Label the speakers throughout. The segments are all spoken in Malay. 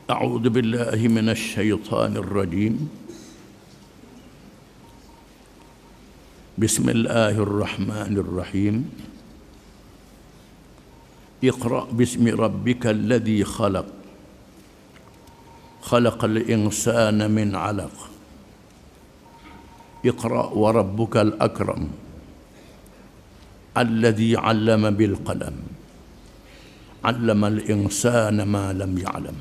Speaker 1: أعوذ بالله من الشيطان الرجيم. بسم الله الرحمن الرحيم. اقرأ باسم ربك الذي خلق خلق الإنسان من علق اقرأ وربك الأكرم الذي علم بالقلم علم الإنسان ما لم يعلم.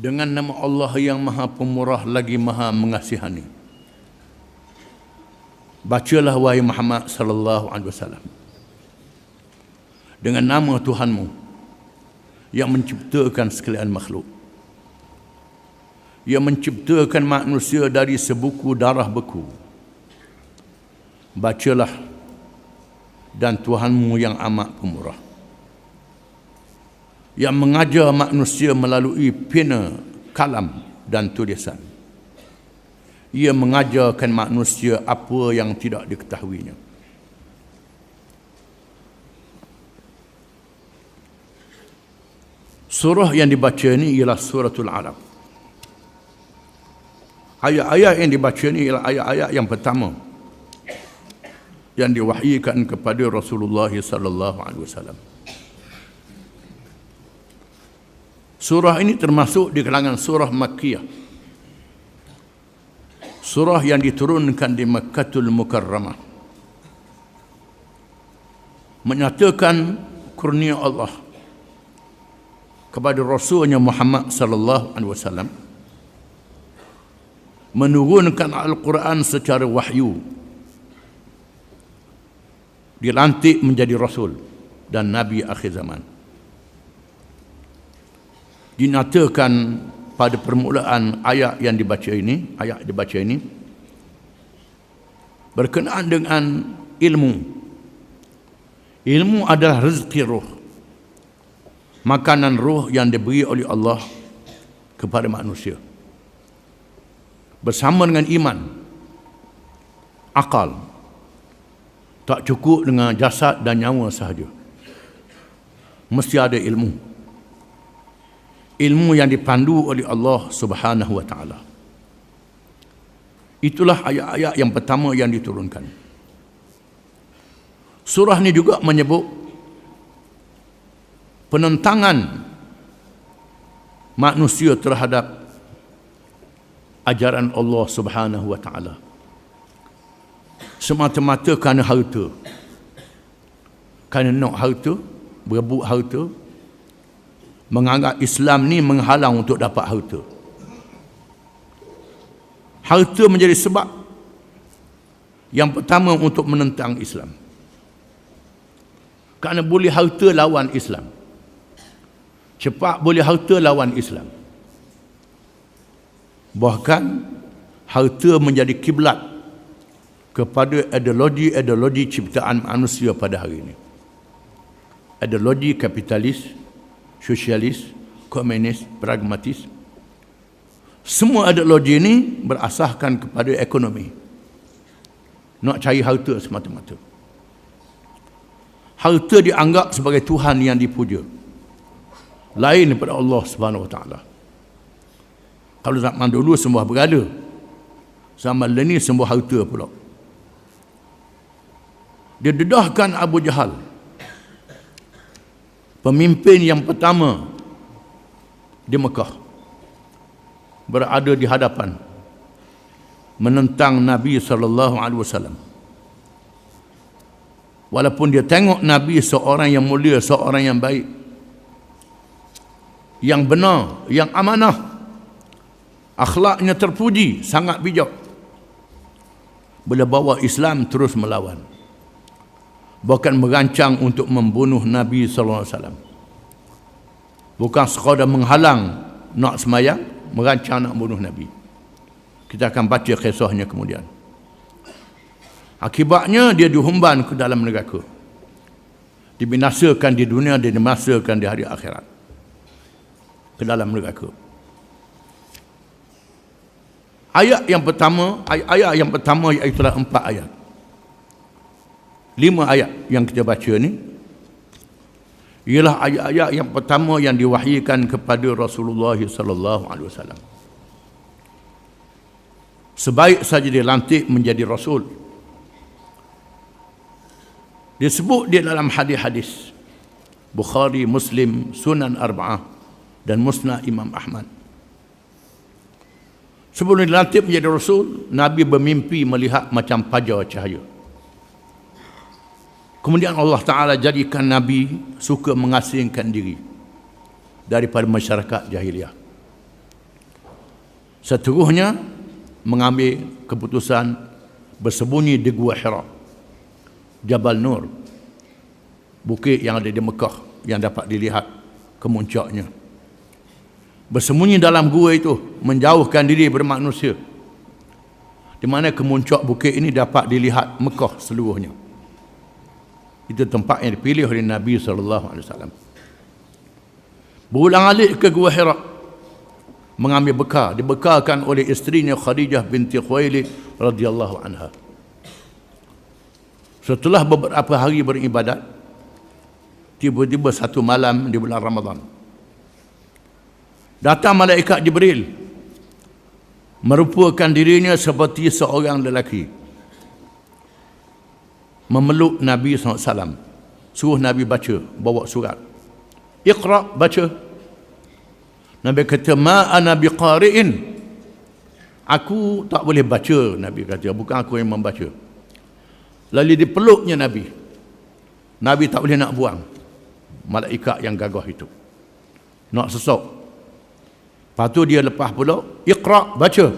Speaker 1: Dengan nama Allah yang Maha Pemurah lagi Maha Mengasihani. Bacalah wahai Muhammad sallallahu alaihi wasallam. Dengan nama Tuhanmu yang menciptakan sekalian makhluk. Ia menciptakan manusia dari sebuku darah beku. Bacalah, dan Tuhanmu yang amat pemurah, yang mengajar manusia melalui pena, kalam dan tulisan. Ia mengajarkan manusia apa yang tidak diketahuinya. Surah yang dibaca ini ialah Suratul Alaq. Ayat-ayat yang dibaca ini ialah ayat-ayat yang pertama yang diwahyukan kepada Rasulullah sallallahu alaihi wasallam. Surah ini termasuk di kalangan surah Makkiyah. Surah yang diturunkan di Makkatul Mukarramah. Menyatakan kurnia Allah kepada Rasulnya Muhammad sallallahu alaihi wasallam, menurunkan Al-Quran secara wahyu, dilantik menjadi Rasul dan Nabi akhir zaman. Dinyatakan pada permulaan ayat yang dibaca ini, berkenaan dengan ilmu. Ilmu adalah rezeki roh, makanan roh yang diberi oleh Allah kepada manusia. Bersama dengan iman, akal. Tak cukup dengan jasad dan nyawa sahaja. Mesti ada ilmu. Ilmu yang dipandu oleh Allah Subhanahu wa taala. Itulah ayat-ayat yang pertama yang diturunkan. Surah ini juga menyebut penentangan manusia terhadap ajaran Allah Subhanahu wa taala. Semata-mata kerana harta. Kerana nak harta, berebut harta, menganggap Islam ni menghalang untuk dapat harta. Harta menjadi sebab yang pertama untuk menentang Islam. Kerana boleh harta lawan Islam. Cepat boleh harta lawan Islam. Bahkan harta menjadi kiblat kepada ideologi ciptaan manusia pada hari ini. Ideologi kapitalis, sosialis, komunis, pragmatis. Semua ideologi ini berasaskan kepada ekonomi. Nak cari harta semata-mata. Harta dianggap sebagai Tuhan yang dipuja, lain daripada Allah Subhanahu wa taala. Kalau zaman dulu sembah berhala, zaman ini sembah harta pula. Dia dedahkan Abu Jahal, pemimpin yang pertama di Mekah, berada di hadapan menentang Nabi sallallahu alaihi wasallam. Walaupun dia tengok Nabi seorang yang mulia, seorang yang baik, yang benar, yang amanah, akhlaknya terpuji, sangat bijak. Bila bawa Islam terus melawan. Bahkan merancang untuk membunuh Nabi sallallahu alaihi wasallam. Bukan sekadar menghalang nak semayang, merancang nak bunuh Nabi. Kita akan baca kisahnya kemudian. Akibatnya dia dihumban ke dalam neraka. Dibinasakan di dunia, dibinasakan di hari akhirat. Ke dalam neraka. Ayat yang pertama iaitulah 4 ayat. 5 ayat yang kita baca ni ialah ayat-ayat yang pertama yang diwahyikan kepada Rasulullah sallallahu alaihi wasallam. Sebaik saja dia lantik menjadi rasul. Disebut dia dalam hadis-hadis Bukhari, Muslim, Sunan Arba'ah dan Musnad Imam Ahmad. Sebelum dilantik menjadi rasul, Nabi bermimpi melihat macam fajar cahaya. Kemudian Allah Ta'ala jadikan Nabi suka mengasingkan diri daripada masyarakat jahiliah. Seterusnya mengambil keputusan bersembunyi di Gua Hira, Jabal Nur, bukit yang ada di Mekah yang dapat dilihat kemuncaknya. Bersembunyi dalam gua itu, menjauhkan diri bermanusia, di mana kemuncak bukit ini dapat dilihat Mekah seluruhnya. Itu tempat yang dipilih oleh Nabi SAW. Berulang-alik ke Gua Hira, mengambil bekal, dibekalkan oleh isterinya Khadijah binti Khuwailid radhiyallahu anha. Setelah beberapa hari beribadat, tiba-tiba satu malam di bulan Ramadan, datang malaikat Jibril, merupakan dirinya seperti seorang lelaki, memeluk Nabi SAW, suruh Nabi baca, bawa surat. Iqra, baca. Nabi kata, ma ana biqari'in, aku tak boleh baca. Nabi kata, bukan aku yang membaca. Lalu dipeluknya Nabi. Nabi tak boleh nak buang malaikat yang gagah itu, nak sesok. Lepas tu dia lepas peluk, Iqra, baca.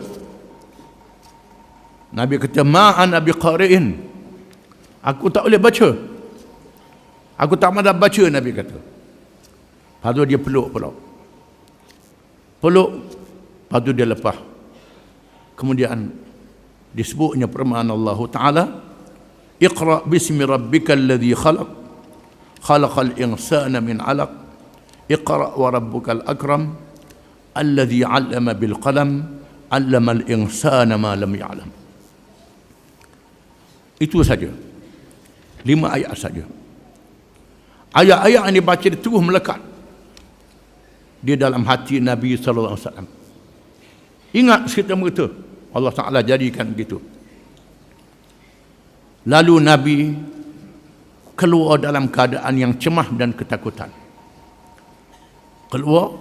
Speaker 1: Nabi kata, ma ana biqari'in, aku tak boleh baca, aku tak mahu baca. Nabi kata. Lepas tu dia peluk, lepas tu dia lepas. Kemudian disebutnya firman Allah Ta'ala, Iqra bismi rabbikal ladzi khalaq, khalaqal insana min 'alaq, Iqra wa rabbukal akram, alladzi 'allama bil qalam, 'allamal insana ma lam ya'lam. Itu saja. 5 ayat saja. Ayat-ayat yang dibaca terus melekat di dalam hati Nabi sallallahu alaihi wasallam. Ingat cerita mereka, Allah Ta'ala jadikan begitu. Lalu Nabi keluar dalam keadaan yang cemah dan ketakutan. Keluar,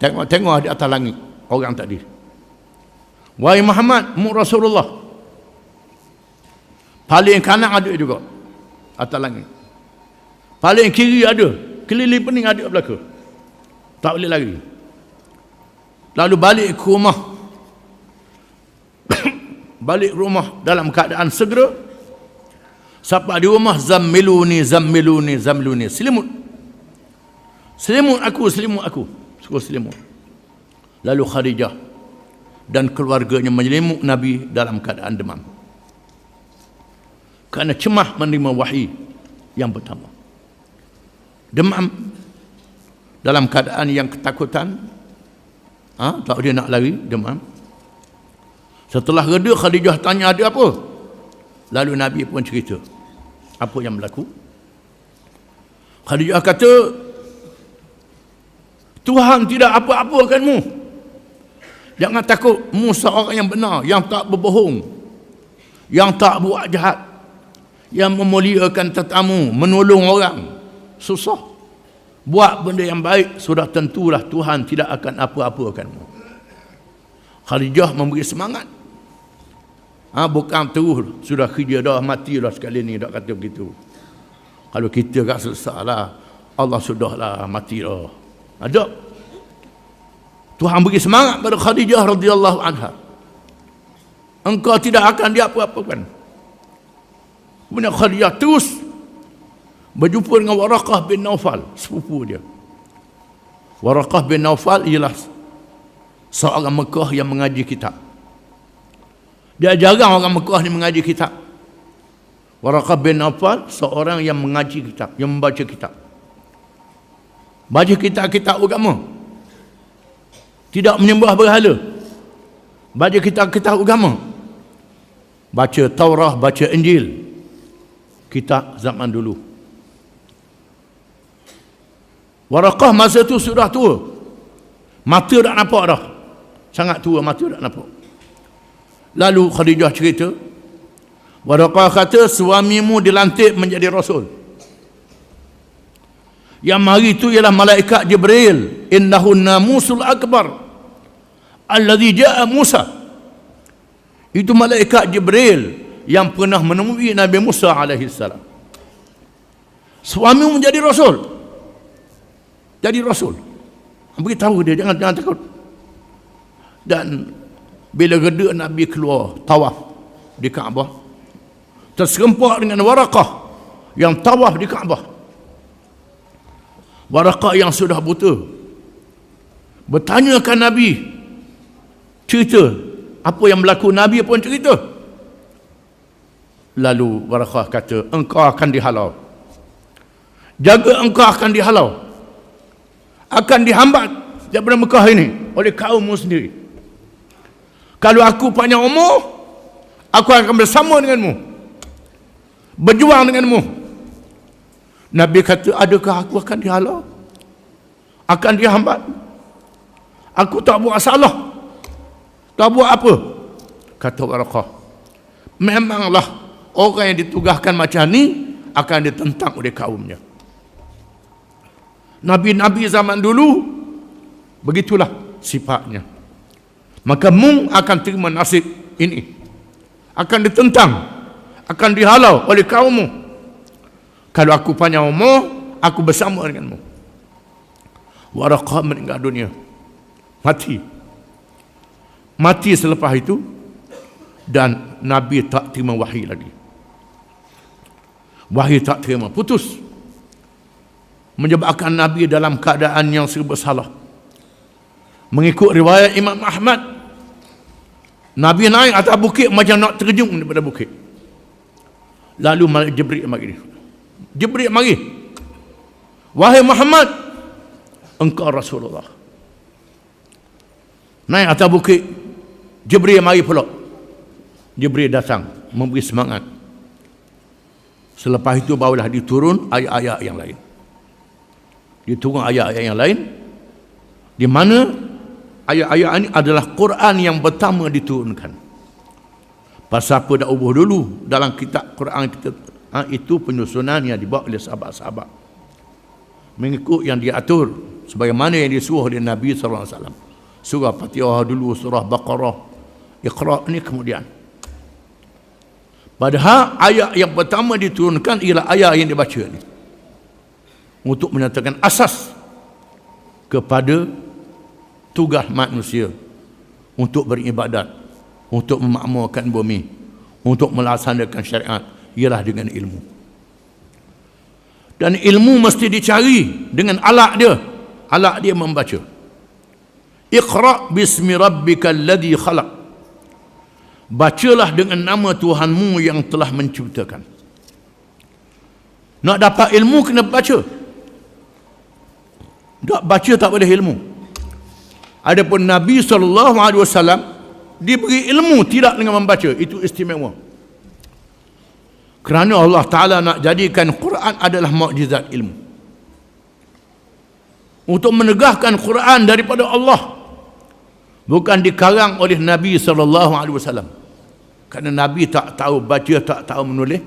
Speaker 1: tengok di atas langit orang tadi. Wahai Muhammad, mu Rasulullah. Paling kanan ada juga atas langit. Paling kiri ada, keliling pening ada belakang. Tak boleh lari. Lalu balik ke rumah. Balik rumah dalam keadaan segera. Sampai di rumah, zammiluni, zammiluni, zammiluni. Selimut. Selimut aku, selimut aku. Suruh selimut. Lalu Khadijah dan keluarganya menyelimut Nabi dalam keadaan demam. Kerana cemah menerima wahyi yang pertama. Demam dalam keadaan yang ketakutan, tak dia nak lari, demam. Setelah reda, Khadijah tanya ada apa. Lalu Nabi pun cerita apa yang berlaku. Khadijah kata, Tuhan tidak apa-apakanmu. Jangan takut, mu seorang yang benar, yang tak berbohong, yang tak buat jahat, yang memuliakan tetamu, menolong orang susah, buat benda yang baik, sudah tentulah Tuhan tidak akan apa-apakanmu. Khadijah memberi semangat. Bukan terus sudah kerja dah, mati dah sekali ni, dah kata begitu. Kalau kita kat selesai lah, Allah sudahlah, mati dah. Ada. Tuhan beri semangat pada Khadijah radhiyallahu anha. Engkau tidak akan diapa-apakan. Kemudian Khadijah terus berjumpa dengan Waraqah bin Naufal, sepupu dia. Waraqah bin Naufal ialah seorang Mekah yang mengaji kitab. Dia jarang orang Mekah ni mengaji kitab. Waraqah bin Naufal seorang yang mengaji kitab, yang membaca kitab. Baca kitab-kitab agama. Tidak menyembah berhala. Baca kitab-kitab agama. Baca Taurah, baca Injil. kita zaman dulu. Waraqah masa tu sudah tua. Mata tak nampak dah. Sangat tua, mata tak nampak. Lalu Khadijah cerita, Waraqah kata, suamimu dilantik menjadi Rasul. Yang mari itu ialah malaikat Jibril. Innahu namusul akbar alladhi ja'a Musa. Itu malaikat Jibril yang pernah menemui Nabi Musa alaihissalam. Suamimu menjadi Rasul. Jadi Rasul. Beritahu dia, jangan takut. Dan bila reda Nabi keluar tawaf di Kaabah, terserempak dengan Waraqah yang tawaf di Kaabah. Waraqah yang sudah buta bertanyakan Nabi, cerita apa yang berlaku. Nabi pun cerita. Lalu Waraqah kata, engkau akan dihalau. Jaga, engkau akan dihalau, akan dihambat daripada Mekah ini oleh kaummu sendiri. Kalau aku panjang umur, aku akan bersama denganmu, berjuang denganmu. Nabi kata, adakah aku akan dihalau, akan dihambat? Aku tak buat salah, tak buat apa. Kata Waraqah, memanglah orang yang ditugaskan macam ni akan ditentang oleh kaumnya. Nabi-nabi zaman dulu begitulah sifatnya. Maka mu akan terima nasib ini, akan ditentang, akan dihalau oleh kaummu. Kalau aku panjang umur, aku bersama denganmu. Waraqah meninggal dunia, mati selepas itu, dan Nabi tak terima wahyi lagi. Wahyi tak terima, putus, menyebabkan Nabi dalam keadaan yang serba salah. Mengikut riwayat Imam Ahmad, Nabi naik atas bukit macam nak terjun daripada bukit. Lalu Malaikat Jibril mari. Jibril mari, wahai Muhammad, engkau Rasulullah. Naik atas bukit, Jibril mari pula. Jibril datang memberi semangat. Selepas itu barulah diturun ayat-ayat yang lain. Diturun ayat-ayat yang lain, di mana ayat-ayat ini adalah Quran yang pertama diturunkan. Pasal apa dah ubah dulu dalam kitab Quran kita, itu penyusunan yang dibuat oleh sahabat-sahabat mengikut yang diatur sebagaimana yang disuruh oleh Nabi SAW. Surah Fatihah dulu, surah Baqarah, Iqra ni kemudian. Padahal ayat yang pertama diturunkan ialah ayat yang dibaca ni, untuk menyatakan asas kepada tugas manusia untuk beribadat, untuk memakmurkan bumi, untuk melaksanakan syariat, ialah dengan ilmu. Dan ilmu mesti dicari dengan alat dia. Alat dia membaca. Iqra bismi rabbikal ladzi khalaq. Bacalah dengan nama Tuhanmu yang telah menciptakan. Nak dapat ilmu kena baca. Tak baca tak boleh ilmu. Adapun Nabi SAW diberi ilmu tidak dengan membaca. Itu istimewa. Kerana Allah Ta'ala nak jadikan Quran adalah mukjizat ilmu. Untuk menegahkan Quran daripada Allah, bukan dikarang oleh Nabi SAW. Kerana Nabi tak tahu baca, tak tahu menulis,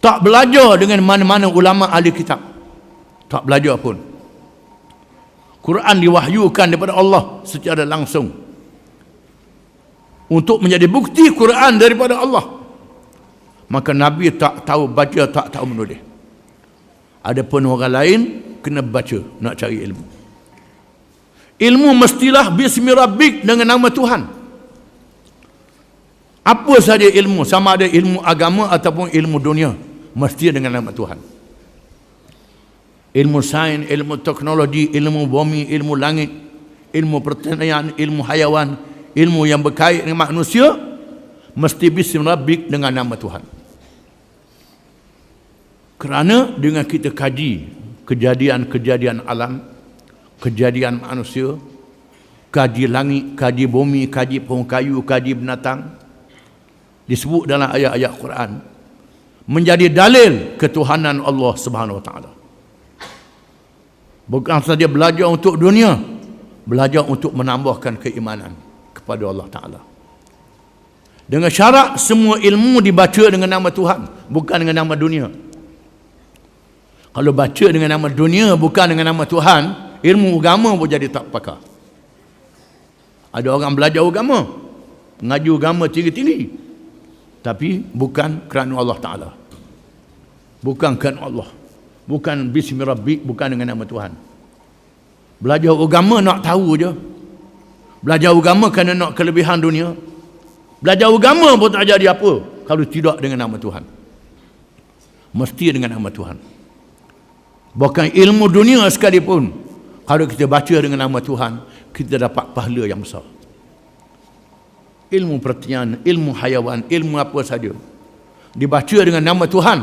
Speaker 1: tak belajar dengan mana-mana ulama ahli kitab, tak belajar pun. Quran diwahyukan daripada Allah secara langsung untuk menjadi bukti Quran daripada Allah. Maka Nabi tak tahu baca, tak tahu menulis. Adapun orang lain kena baca, nak cari ilmu. Ilmu mestilah bismi rabbik, dengan nama Tuhan. Apa saja ilmu, sama ada ilmu agama ataupun ilmu dunia, mesti dengan nama Tuhan. Ilmu sains, ilmu teknologi, ilmu bumi, ilmu langit, ilmu pertanian, ilmu hayawan, ilmu yang berkait dengan manusia, mesti bismi rabbik, dengan nama Tuhan. Kerana dengan kita kaji kejadian-kejadian alam, kejadian manusia, kaji langit, kaji bumi, kaji pohon kayu, kaji binatang, disebut dalam ayat-ayat Quran, menjadi dalil ketuhanan Allah Subhanahu Wa Taala. Bukan saja belajar untuk dunia, belajar untuk menambahkan keimanan kepada Allah Taala. Dengan syarat semua ilmu dibaca dengan nama Tuhan, bukan dengan nama dunia. Kalau baca dengan nama dunia bukan dengan nama Tuhan, ilmu agama pun jadi tak pakar. Ada orang belajar agama, mengaji agama tinggi-tinggi, tapi bukan kerana Allah Ta'ala, bukan kerana Allah, bukan bismi rabbik, bukan dengan nama Tuhan. Belajar agama nak tahu je, belajar agama kerana nak kelebihan dunia. Belajar agama pun tak jadi apa kalau tidak dengan nama Tuhan. Mesti dengan nama Tuhan. Bahkan ilmu dunia sekalipun, kalau kita baca dengan nama Tuhan, kita dapat pahala yang besar. Ilmu pertanian, ilmu hayawan, ilmu apa saja dibaca dengan nama Tuhan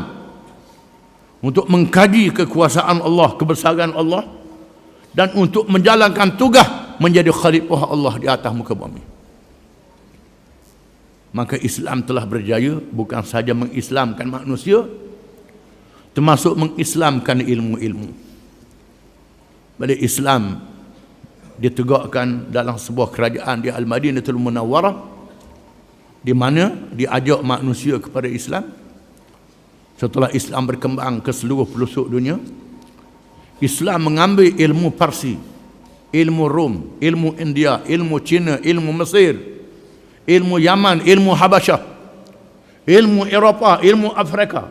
Speaker 1: untuk mengkaji kekuasaan Allah, kebesaran Allah, dan untuk menjalankan tugas menjadi khalifah Allah di atas muka bumi. Maka Islam telah berjaya bukan sahaja mengislamkan manusia, termasuk mengislamkan ilmu-ilmu. Bila Islam ditegakkan dalam sebuah kerajaan di Al-Madinatul Munawwarah, di mana diajak manusia kepada Islam. Setelah Islam berkembang ke seluruh pelosok dunia, Islam mengambil ilmu Parsi, ilmu Rom, ilmu India, ilmu Cina, ilmu Mesir, ilmu Yaman, ilmu Habasyah, ilmu Eropah, ilmu Afrika.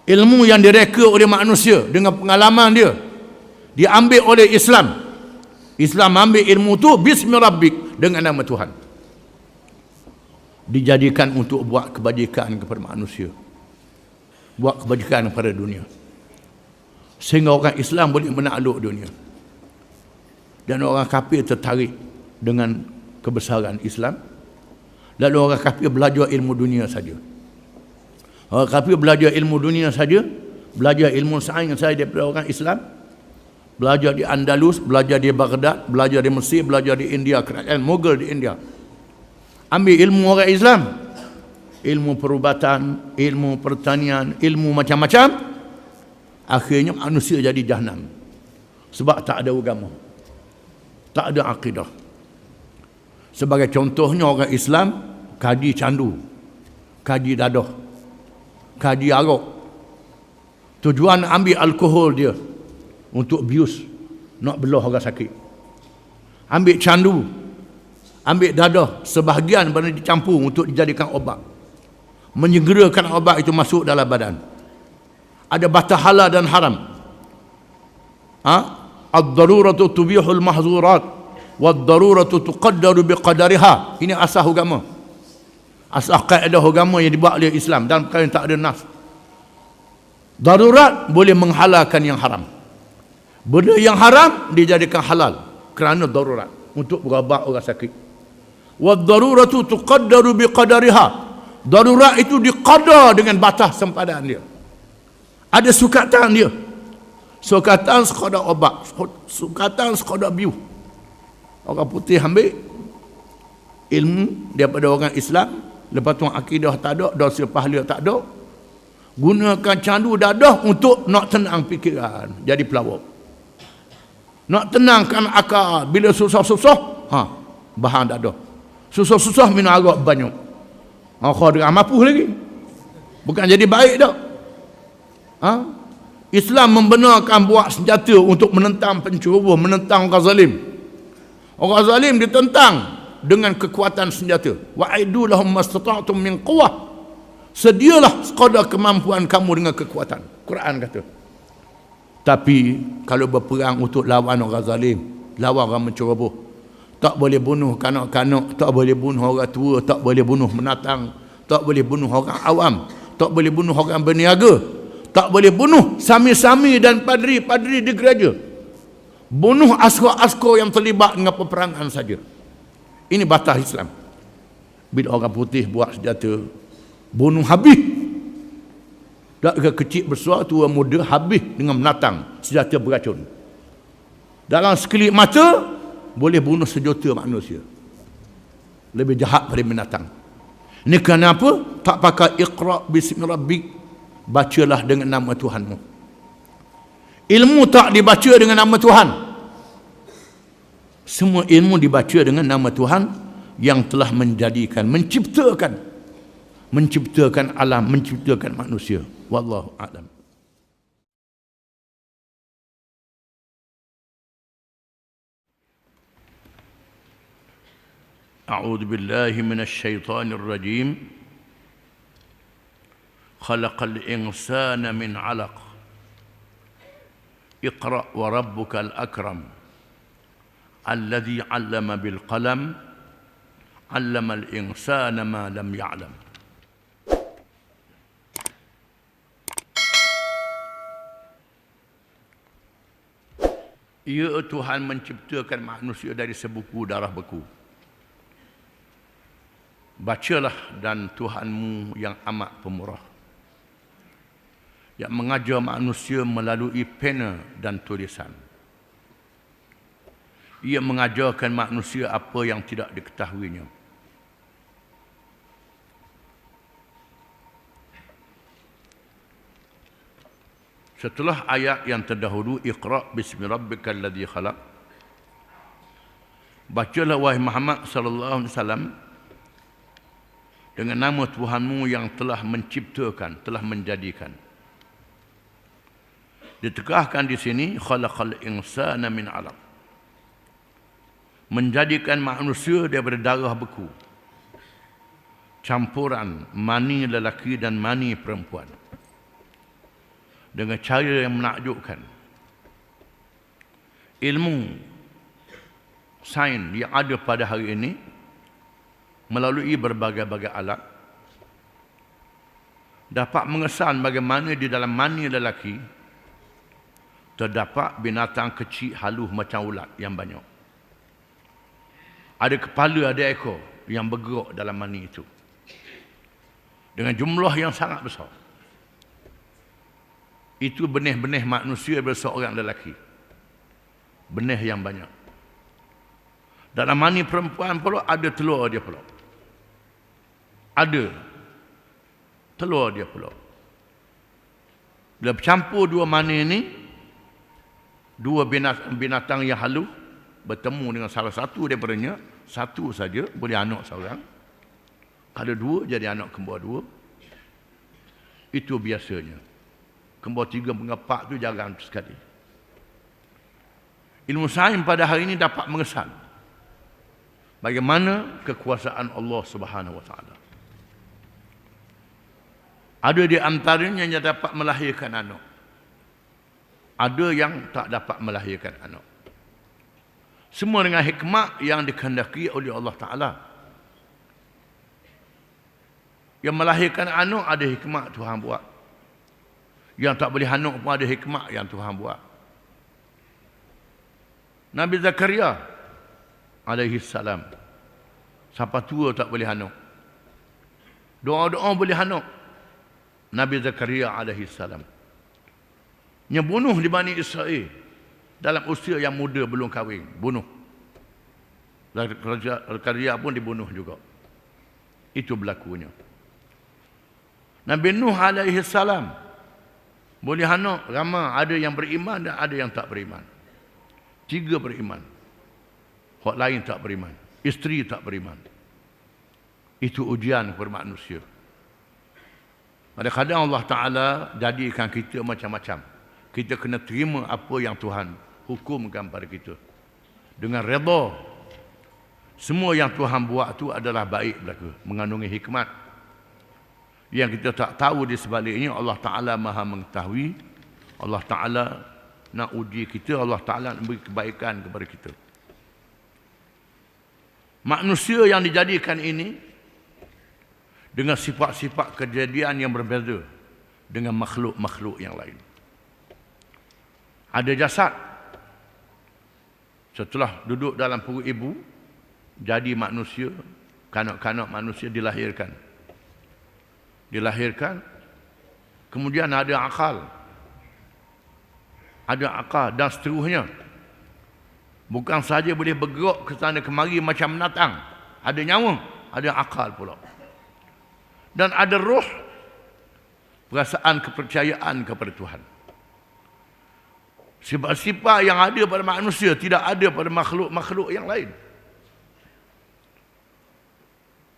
Speaker 1: Ilmu yang direka oleh manusia dengan pengalaman dia, diambil oleh Islam. Islam ambil ilmu tu bismi rabbik, dengan nama Tuhan. Dijadikan untuk buat kebajikan kepada manusia, buat kebajikan kepada dunia, sehingga orang Islam boleh menakluk dunia. Dan orang kafir tertarik dengan kebesaran Islam. Lalu orang kafir belajar ilmu dunia saja. Orang kafir belajar ilmu dunia saja, belajar ilmu sains saja daripada orang Islam. Belajar di Andalus, belajar di Baghdad, belajar di Mesir, belajar di India, kerajaan Mughal di India. Ambil ilmu orang Islam, ilmu perubatan, ilmu pertanian, ilmu macam-macam. Akhirnya manusia jadi jahanam. Sebab tak ada agama, tak ada akidah. Sebagai contohnya orang Islam kaji candu, kaji dadah, kaji arak. Tujuan ambil alkohol dia untuk bius, nak belah orang sakit. Ambil candu, ambil dadah, sebahagian benda dicampur untuk dijadikan obat, menyegerakan obat itu masuk dalam badan. Ada batas halal dan haram. Ad-daruratu tubihul mahzurat wad-daruratu tuqaddaru biqadariha. Ini asas agama, asas kaedah agama yang dibuat oleh Islam dalam perkara yang tak ada nas. Darurat boleh menghalalkan yang haram. Benda yang haram dijadikan halal kerana darurat, untuk berubat orang sakit. Wad-daruratu tuqaddaru biqadariha. Darurat itu diqadar dengan batas sempadan dia. Ada sukatan dia. Sukatan sekadar obat, sukatan sekadar biu. Orang putih ambil ilmu daripada orang Islam, lepas tu akidah tak ada, dosa pahala tak ada, gunakan candu dadah untuk nak tenang fikiran, jadi pelawak. Nak tenangkan akal. Bila susah-susah, bahan dadah. Susah-susah minum arak banyak. Kau dengan mampu lagi, bukan jadi baik dah. Islam membenarkan buat senjata untuk menentang penceroboh, menentang orang zalim. Orang zalim ditentang dengan kekuatan senjata. Wa'idu lahum mastata'tum min quwwah. Sedialah sekadar kemampuan kamu dengan kekuatan. Quran kata. Tapi kalau berperang untuk lawan orang zalim, lawan orang menceroboh, tak boleh bunuh kanak-kanak, tak boleh bunuh orang tua, tak boleh bunuh menatang, tak boleh bunuh orang awam, tak boleh bunuh orang berniaga, tak boleh bunuh sami-sami dan padri-padri di gereja. Bunuh askar-askar yang terlibat dengan peperangan saja. Ini batas Islam. Bila orang putih buat senjata, bunuh habis. Tak kecil besar, tua muda, habis dengan menatang senjata beracun. Dalam sekelip mata boleh bunuh sejuta manusia. Lebih jahat daripada binatang. Ini kenapa tak pakai iqra bismi rabbik, bacalah dengan nama Tuhanmu. Ilmu tak dibaca dengan nama Tuhan. Semua ilmu dibaca dengan nama Tuhan yang telah menjadikan, menciptakan alam, menciptakan manusia. Wallahu a'lam. أعوذ بالله من الشيطان الرجيم خلق الإنسان من علق اقرأ وربك الأكرم الذي علم بالقلم علم الإنسان ما لم يعلم. Ya Tuhan menciptakan manusia dari sebuku darah beku. Bacalah dan Tuhanmu yang amat pemurah, yang mengajar manusia melalui pena dan tulisan. Ia mengajarkan manusia apa yang tidak diketahuinya. Setelah ayat yang terdahulu, Iqra' bismi rabbikal ladzi khalaq, bacalah wahai Muhammad sallallahu alaihi wasallam dengan nama Tuhanmu yang telah menciptakan, telah menjadikan. Ditegahkan di sini khalaqal insana min 'alaq. Menjadikan manusia daripada darah beku. Campuran mani lelaki dan mani perempuan. Dengan cara yang menakjubkan. Ilmu sains yang ada pada hari ini melalui berbagai-bagai alat dapat mengesan bagaimana di dalam mani lelaki terdapat binatang kecil halus macam ulat yang banyak. Ada kepala, ada ekor yang bergerak dalam mani itu dengan jumlah yang sangat besar. Itu benih-benih manusia daripada seorang lelaki. Benih yang banyak. Dalam mani perempuan pula ada telur dia pula. Ada telur dia pula. Bila bercampur dua mani ini, dua binatang yang halus bertemu dengan salah satu daripadanya, satu saja boleh anak seorang. Kalau dua jadi anak kembar dua. Itu biasanya. Kembar tiga mengepak tu jarang sekali. Ilmu sains pada hari ini dapat mengesan bagaimana kekuasaan Allah Subhanahu wa taala. Ada di antaranya yang dapat melahirkan anak. Ada yang tak dapat melahirkan anak. Semua dengan hikmah yang dikehendaki oleh Allah Ta'ala. Yang melahirkan anak ada hikmah Tuhan buat. Yang tak boleh anak pun ada hikmah yang Tuhan buat. Nabi Zakaria alaihi salam, sampai tua tak boleh anak. Doa-doa boleh anak. Nabi Zakaria alaihi salam yang bunuh di Bani Israel dalam usia yang muda belum kahwin, bunuh. Zakaria pun dibunuh juga. Itu berlakunya. Nabi Nuh alaihi salam boleh anak ramai, ada yang beriman dan ada yang tak beriman. 3 beriman. Hak lain tak beriman. Isteri tak beriman. Itu ujian kepada manusia. Kadang-kadang Allah Ta'ala jadikan kita macam-macam. Kita kena terima apa yang Tuhan hukumkan pada kita. Dengan redha. Semua yang Tuhan buat itu adalah baik belaka. Mengandungi hikmat. Yang kita tak tahu di sebaliknya, Allah Ta'ala maha mengetahui. Allah Ta'ala nak uji kita. Allah Ta'ala nak beri kebaikan kepada kita. Manusia yang dijadikan ini dengan sifat-sifat kejadian yang berbeza dengan makhluk-makhluk yang lain. Ada jasad. Setelah duduk dalam perut ibu, jadi manusia, kanak-kanak manusia dilahirkan. Kemudian ada akal. Ada akal dan seterusnya. Bukan saja boleh bergerak ke sana kemari macam binatang. Ada nyawa, ada akal pula. Dan ada roh, perasaan kepercayaan kepada Tuhan. Sifat-sifat yang ada pada manusia tidak ada pada makhluk-makhluk yang lain.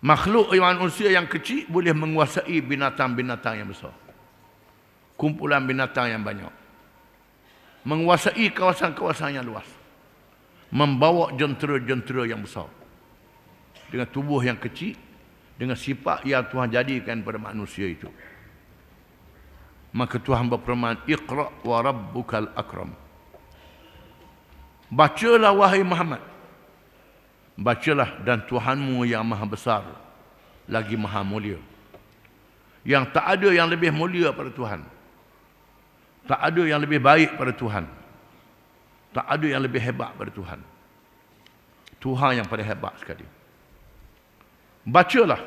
Speaker 1: Makhluk manusia yang kecil boleh menguasai binatang-binatang yang besar. Kumpulan binatang yang banyak. Menguasai kawasan-kawasan yang luas. Membawa jentera-jentera yang besar. Dengan tubuh yang kecil, dengan sifat yang Tuhan jadikan pada manusia itu. Maka Tuhan berfirman, Iqra wa rabbukal akram. Bacalah wahai Muhammad. Bacalah, dan Tuhanmu yang maha besar lagi maha mulia. Yang tak ada yang lebih mulia pada Tuhan. Tak ada yang lebih baik pada Tuhan. Tak ada yang lebih hebat pada Tuhan. Tuhan yang paling hebat sekali. Bacalah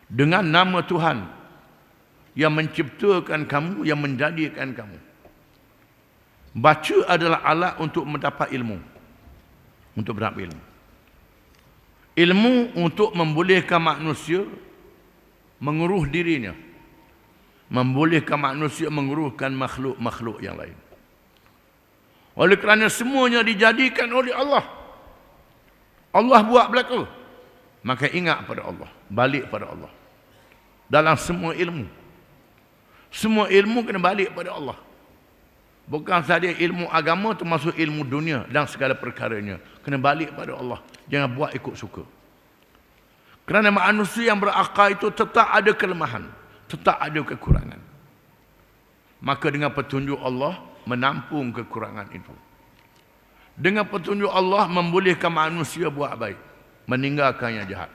Speaker 1: dengan nama Tuhan yang menciptakan kamu, yang menjadikan kamu. Baca adalah alat untuk mendapat ilmu. Untuk mendapat ilmu. Ilmu untuk membolehkan manusia menguruh dirinya. Membolehkan manusia menguruhkan makhluk-makhluk yang lain. Oleh kerana semuanya dijadikan oleh Allah. Allah buat belaka. Maka ingat pada Allah. Balik pada Allah. Dalam semua ilmu. Semua ilmu kena balik pada Allah. Bukan sahaja ilmu agama, termasuk ilmu dunia dan segala perkaranya. Kena balik pada Allah. Jangan buat ikut suka. Kerana manusia yang berakal itu tetap ada kelemahan. Tetap ada kekurangan. Maka dengan petunjuk Allah, menampung kekurangan itu. Dengan petunjuk Allah, membolehkan manusia buat baik. Meninggalkan yang jahat.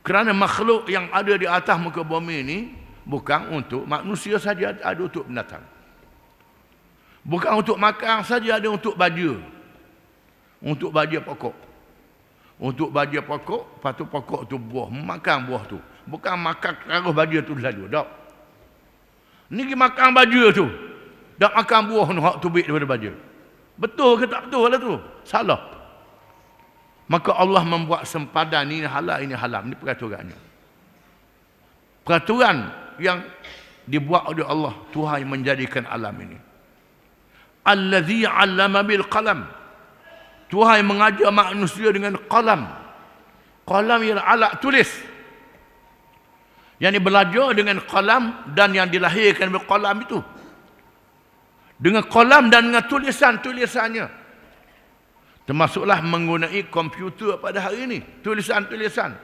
Speaker 1: Kerana makhluk yang ada di atas muka bumi ini, bukan untuk manusia saja, ada untuk binatang. Bukan untuk makan saja, ada untuk baja. Untuk baja pokok. Untuk baja pokok, lepas tu pokok tu buah. Makan buah tu. Bukan makan taruh baja tu saja. Tak. Ni makan baja tu. Tak makan buah tu, hak tubik daripada baja. Betul ke tak betul lah tu? Salah. Maka Allah membuat sempadan, ini halal, ini haram. Ini peraturannya. Peraturan yang dibuat oleh Allah, Tuhan yang menjadikan alam ini. Allazi 'allama bil qalam. Tuhan yang mengajar manusia dengan qalam. Qalam ialah alat tulis. Yang belajar dengan qalam dan yang dilahirkan dengan qalam itu. Dengan qalam dan dengan tulisan-tulisannya. Termasuklah menggunakan komputer pada hari ini. Tulisan-tulisan.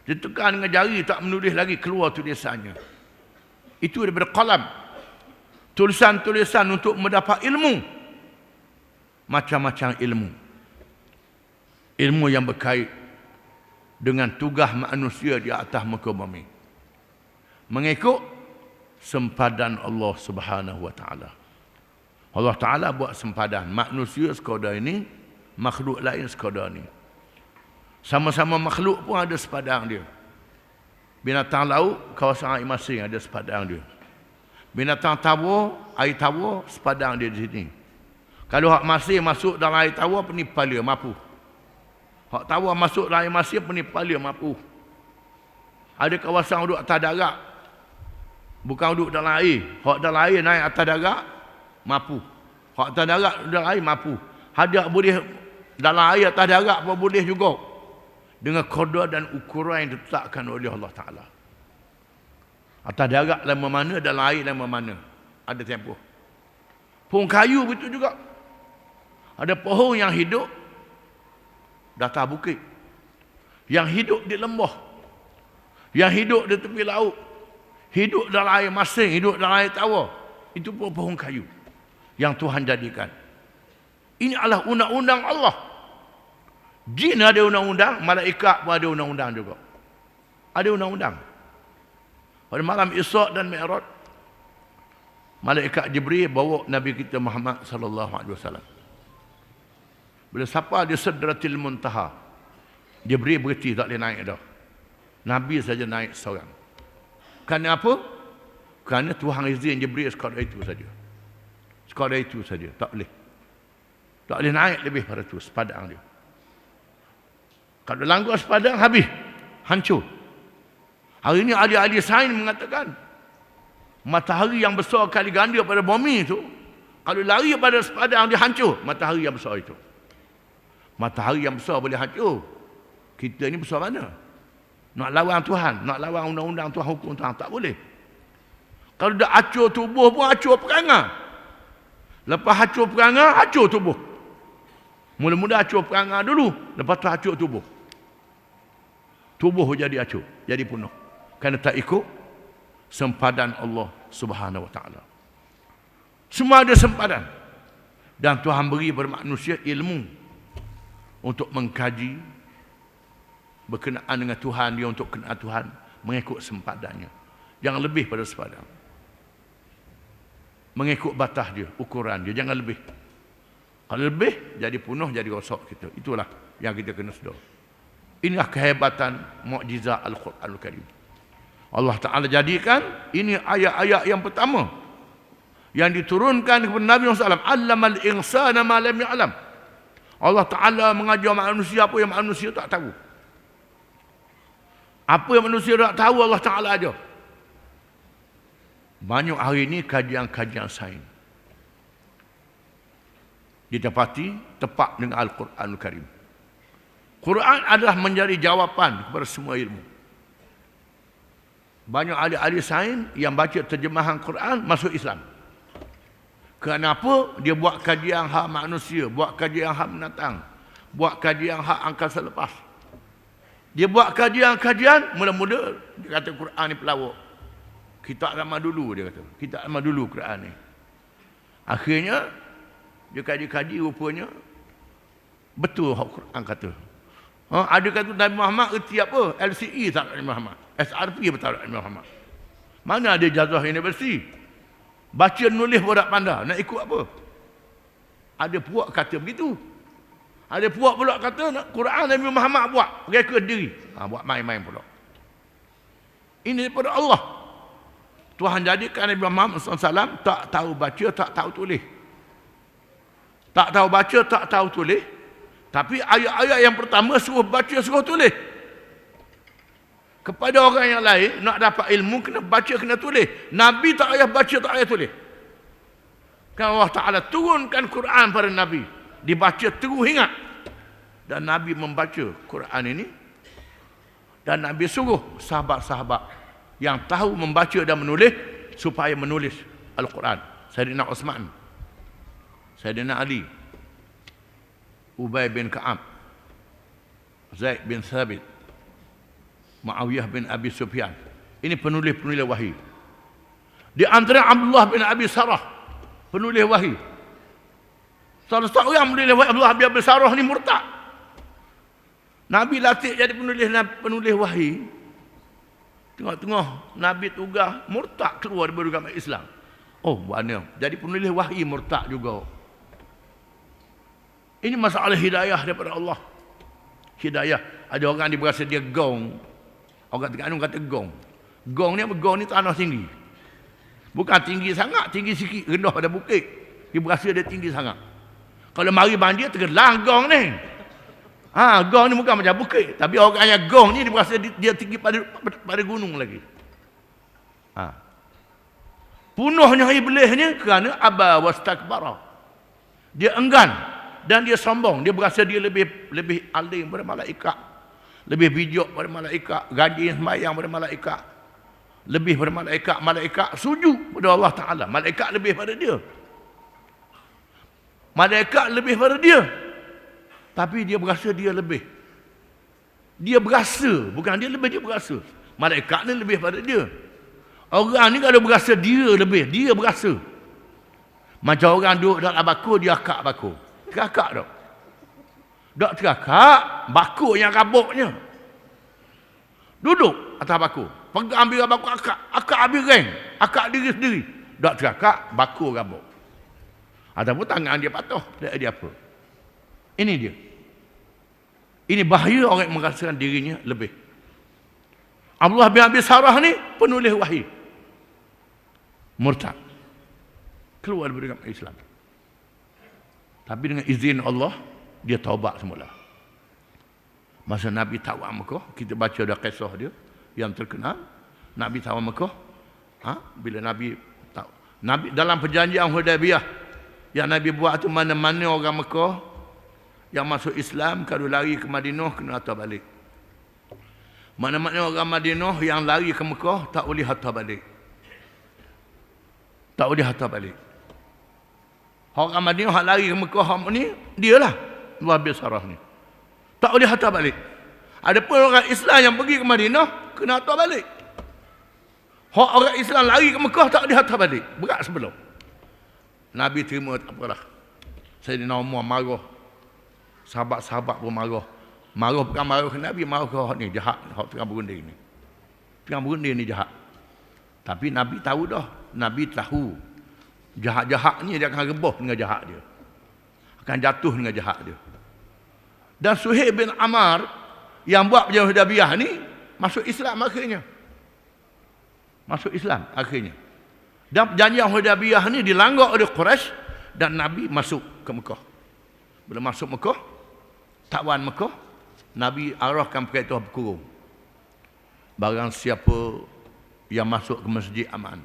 Speaker 1: Ditekan dengan jari, tak menulis lagi, keluar tulisannya. Itu daripada qalam. Tulisan-tulisan untuk mendapat ilmu. Macam-macam ilmu. Ilmu yang berkait dengan tugas manusia di atas muka bumi. Mengikut sempadan Allah Subhanahu wa taala. Allah Taala buat sempadan. Manusia sekadar ini, makhluk lain sekadar ini. Sama-sama makhluk pun ada sepadang dia. Binatang laut, kawasan air masin ada sepadang dia. Binatang tawar, air tawar, sepadang dia di sini. Kalau hak masin masuk dalam air tawar, penipal dia mampu. Hak tawar masuk dalam air masin, penipal dia mampu. Ada kawasan duduk atas darat. Bukan duduk dalam air. Hak dalam air naik atas darat, mampu. Hak atas darat, dalam air mampu. Hadak boleh dalam air atas darat pun boleh juga. Dengan kadar dan ukuran yang ditetapkan oleh Allah Ta'ala. Atas darat lama mana, dalam air lama mana. Ada tempoh. Pohon kayu begitu juga. Ada pohon yang hidup di atas bukit. Yang hidup di lembah. Yang hidup di tepi laut. Hidup dalam air masin, hidup dalam air tawar. Itu pun pohon kayu. Yang Tuhan jadikan. Ini adalah undang-undang Allah. Jin ada undang-undang, malaikat pun ada undang-undang juga. Ada undang-undang. Pada malam Isra' dan Mi'raj, malaikat Jibril bawa Nabi kita Muhammad sallallahu alaihi wasallam. Bila sampai di Sidratil Muntaha, Jibril berhenti, tak boleh naik dah. Nabi saja naik seorang. Kerana apa? Kerana Tuhan izin Jibril sekadar itu saja. Sekadar itu saja, tak boleh. Tak boleh naik lebih pada itu, sepadang dia. Kalau langgar sepadang, habis. Hancur. Hari ini ahli-ahli sains mengatakan matahari yang besar kali ganda pada bumi itu, kalau lari pada sepadan dia hancur matahari yang besar itu. Matahari yang besar boleh hancur. Kita ni besar mana? Nak lawan Tuhan, nak lawan undang-undang Tuhan, hukum Tuhan, tak boleh. Kalau dah hancur tubuh pun hancur perangai. Lepas hancur perangai, hancur tubuh. Mula-mula hancur perangai dulu, lepas tu hancur tubuh. Tubuh jadi hancur, jadi penuh. Kerana tak ikut sempadan Allah Subhanahu Wa Taala. Semua ada sempadan. Dan Tuhan beri kepada manusia ilmu untuk mengkaji berkenaan dengan Tuhan dia, untuk kenal Tuhan mengikut sempadannya. Jangan lebih pada sempadan. Mengikut batas dia, ukuran dia, jangan lebih. Kalau lebih, jadi penuh, jadi rosak kita. Itulah yang kita kena sedar. Inilah kehebatan mukjizat Al-Quranul Karim. Allah Ta'ala jadikan ini ayat-ayat yang pertama yang diturunkan kepada Nabi SAW. Allamal insana ma lam ya'lam. Allah Ta'ala mengajar manusia apa yang manusia tak tahu. Apa yang manusia tak tahu Allah Ta'ala ajar. Banyak hari ini kajian-kajian sains didapati tepat dengan Al-Quranul Karim. Quran adalah menjadi jawapan kepada semua ilmu. Banyak ahli-ahli sains yang baca terjemahan Quran masuk Islam. Kenapa? Dia buat kajian hak manusia, buat kajian hak binatang, buat kajian hak angkasa lepas. Dia buat kajian-kajian, mula-mula dia kata Quran ni pelawak. Kitab zaman dulu dia kata. Kitab zaman dulu Quran ni. Akhirnya dia kaji-kaji, rupanya betul hak Quran kata. Ada kata Nabi Muhammad erti apa? LCE tak Nabi Muhammad. SRP betul Nabi Muhammad. Mana ada jazah universiti? Baca nulis pun tak pandai. Nak ikut apa? Ada puak kata begitu. Ada puak pula kata Quran Nabi Muhammad buat. Mereka diri. Buat main-main pula. Ini daripada Allah. Tuhan jadikan Nabi Muhammad SAW tak tahu baca, tak tahu tulis. Tak tahu baca, tak tahu tulis. Tapi ayat-ayat yang pertama suruh baca, suruh tulis. Kepada orang yang lain, nak dapat ilmu, kena baca, kena tulis. Nabi tak payah baca, tak payah tulis. Kan Allah Ta'ala turunkan Quran pada Nabi. Dibaca terus ingat. Dan Nabi membaca Quran ini. Dan Nabi suruh sahabat-sahabat yang tahu membaca dan menulis supaya menulis Al-Quran. Sayyidina Uthman, Sayyidina Ali, Ubay bin Ka'ab, Zaid bin Thabit, Muawiyah bin Abi Sufyan. Ini penulis-penulis wahyu. Di antara Abdullah bin Abi Sarah, penulis wahyu. Salah satu yang menulis wahyu, Abdullah bin Abi Sarah ni murtad. Nabi latih jadi penulis wahyu. Tengok-tengok Nabi tugas murtad keluar dari agama Islam. Oh, mana? Jadi penulis wahyu murtad juga. Ini masalah hidayah daripada Allah. Hidayah. Ada orang dia berasa dia gong. Orang Terengganu kata gong. Gong ni apa? Gong ni tanah tinggi. Bukan tinggi sangat, tinggi sikit, rendah pada bukit. Dia berasa dia tinggi sangat. Kalau mari banjir tergelang gong ni. Gong ni bukan macam bukit. Tapi orang yang gong ni dia berasa dia tinggi pada gunung lagi. Punuhnya iblis ni kerana aba wastakbara. Dia enggan dan dia sombong. Dia berasa dia lebih alim daripada malaikat. Lebih bijak daripada malaikat. Rajin sembahyang daripada malaikat. Lebih daripada malaikat. Malaikat sujud kepada Allah Ta'ala. Malaikat lebih pada dia. Malaikat lebih pada dia. Tapi dia berasa dia lebih. Dia berasa. Bukan dia lebih, dia berasa. Malaikat ni lebih pada dia. Orang ni kalau berasa dia lebih, dia berasa. Macam orang duduk dalam bakul, dia akak bakul. Terakak tak? Tak terakak, bakul yang rabuknya. Duduk atas bakul. Pegang ambil bakul akak. Akak ambil reng. Akak diri sendiri. Tak terakak, bakul rabuk. Ataupun tangan dia patah. Tak ada apa. Ini dia. Ini bahaya orang yang merasakan dirinya lebih. Abdullah bin Abi Sarah ni penulis wahyu. Murtad. Keluar dari agama Islam. Tapi dengan izin Allah, dia taubat semula. Masa Nabi tawaf Mekah, kita baca dah kisah dia yang terkenal. Nabi tahu Mekah. Bila Nabi tahu. Nabi dalam perjanjian Hudaybiyah yang Nabi buat tu, mana-mana orang Mekah yang masuk Islam kalau lari ke Madinah kena hantar balik. Mana-mana orang Madinah yang lari ke Mekah tak boleh hantar balik. Tak boleh hantar balik. Orang Madinah yang lari ke Mekah ni, dialah luar biasa ni. Tak boleh hantar balik. Adapun orang Islam yang pergi ke Madinah kena hantar balik. Orang Islam lari ke Mekah tak boleh hantar balik. Berat sebelum. Nabi terima, tak apalah. Sayyidina Umar marah. Sahabat-sahabat pun marah. Marah bukan marah ke Nabi, marah ke ni jahat, hak tengah berunding ni. Tengah berunding ni jahat. Tapi Nabi tahu dah. Nabi tahu jahat-jahat ni dia akan rebah dengan jahat dia. Akan jatuh dengan jahat dia. Dan Suhaib bin Ammar yang buat perjanjian Hudaybiyah ni masuk Islam akhirnya. Masuk Islam akhirnya. Dan perjanjian Hudaybiyah ni dilanggar oleh Quraisy dan Nabi masuk ke Mekah. Bila masuk Mekah, takwan Mekah, Nabi arahkan perkataan berkurung. Barang siapa yang masuk ke masjid aman.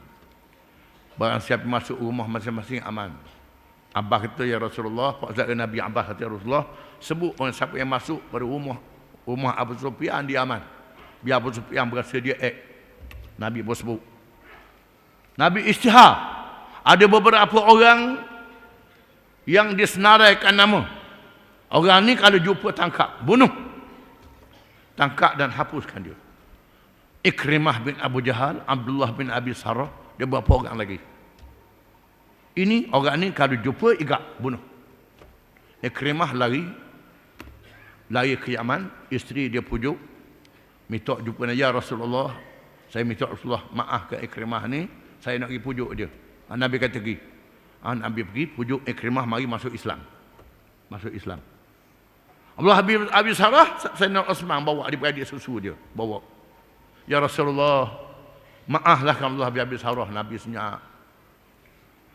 Speaker 1: Barang siapa masuk rumah masing-masing aman. Abbas kata, ya Rasulullah, Pak Zat Nabi Abbas kata, ya Rasulullah, sebut orang siapa yang masuk pada rumah Abu Sufyan dia aman. Biar Abu Sufyan berasa dia Nabi pun sebut. Nabi isytihar. Ada beberapa orang yang disenaraikan nama. Orang ni kalau jumpa tangkap, bunuh. Tangkap dan hapuskan dia. Ikrimah bin Abu Jahal, Abdullah bin Abi Sarah, dia berapa orang lagi. Ini orang ni kalau jumpa ikat, bunuh. Ikrimah lari ke Yaman, isteri dia pujuk, minta jumpa ya Rasulullah, saya minta Rasulullah maaf ke Ikrimah ni, saya nak pergi pujuk dia. Nabi kata pergi. Nabi pergi pujuk Ikrimah mari masuk Islam. Masuk Islam. Abdullah bin Abi Sarah, Sayyidina Osman bawa adik-beradik susu dia, bawa. Ya Rasulullah, maaflah Abdullah bin Abi Sarah, Nabi senyap.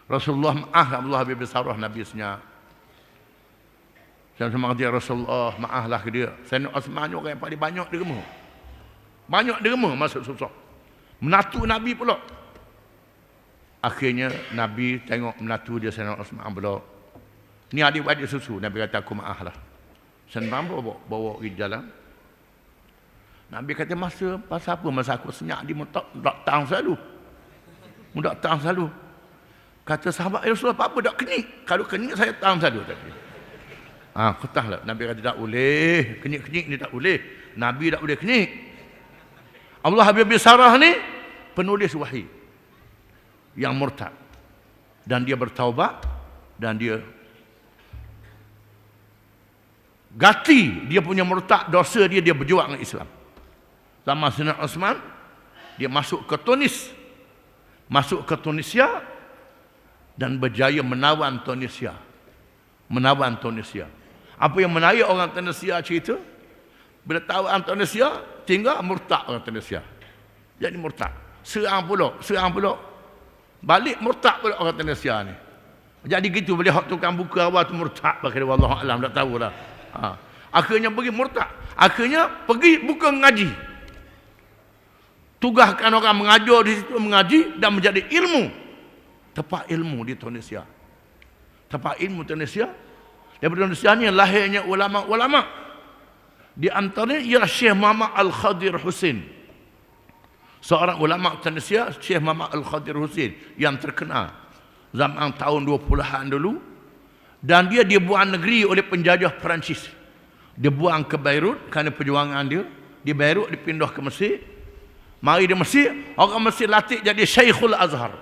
Speaker 1: Rasulullah maaf Abdullah bin Abi Sarah, Nabi senyap. Saya sama kata, ya Rasulullah, maaflah ke dia. Sayyidina Osman ni orang yang paling banyak derma. Banyak derma masuk susah. Menatu Nabi pula. Akhirnya Nabi tengok menatu dia Sayyidina Osman pula. Ni adik-adik susu. Nabi kata, aku maaflah. Senang bawa pergi jalan. Nabi kata, pasal apa? Masa aku senyap di mutak tahan selalu. Mudak tahan selalu. Kata sahabat, ya Rasulullah, apa-apa tak kenyik. Kalau kenyik saya tahan selalu tadi. Ketahlah. Nabi kata, tak boleh. Kenyik-kenyik ni tak boleh. Nabi tak boleh kenyik. Allah bin Sarah ni penulis wahyu yang murtad. Dan dia bertaubat. Dan dia ganti dia punya murtad dosa dia berjuang dengan Islam. Lama Sayyidina Osman dia masuk ke Tunis. Masuk ke Tunisia dan berjaya menawan Tunisia. Menawan Tunisia. Apa yang menarik orang Tunisia cerita? Bila tawan Tunisia, tinggal murtad orang Tunisia. Jadi murtad. Serang pula. Balik murtad pula orang Tunisia ni. Jadi gitu boleh hak tukang buka awal tu murtad. Bagi wallahu alam, tak tahu dah. Akhirnya pergi murtad. Akhirnya pergi buka mengaji. Tugaskan orang mengajar di situ, mengaji dan menjadi ilmu. Tempat ilmu di Tunisia. Tempat ilmu Tunisia. Daripada Tunisia ni lahirnya ulama-ulama. Di antaranya ialah Syekh Muhammad Al-Khadir Husain. Seorang ulama Tunisia, Syekh Muhammad Al-Khadir Husain yang terkenal zaman tahun 20-an dulu. Dan dia dibuang negeri oleh penjajah Perancis. Dia buang ke Beirut kerana perjuangan dia. Di Beirut dipindah ke Mesir. Mari di Mesir, orang Mesir latih jadi Syekhul Azhar.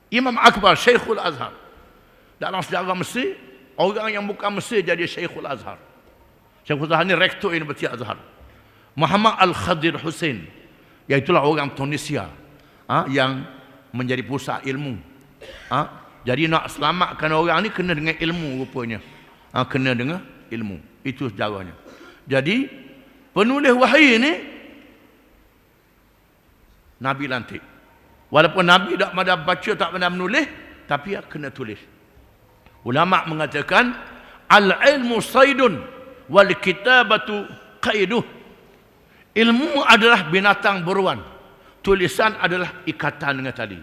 Speaker 1: Imam Akbar Syekhul Azhar. Dalam sejarah Mesir, orang yang bukan Mesir jadi Syekhul Azhar. Syekhul Azhar ni rektor Universiti Azhar. Muhammad Al-Khadir Husain, iaitulah orang Tunisia yang menjadi pusat ilmu. Jadi nak selamatkan orang ni kena dengan ilmu rupanya. Kena dengan ilmu. Itu sejarahnya. Jadi penulis wahyu ni Nabi lantik. Walaupun Nabi tak pandai baca, tak pandai menulis, tapi dia kena tulis. Ulama mengatakan al-ilmu saydun wal kitabatu qaiduh. Ilmu adalah binatang buruan. tulisan adalah ikatan dengan tali.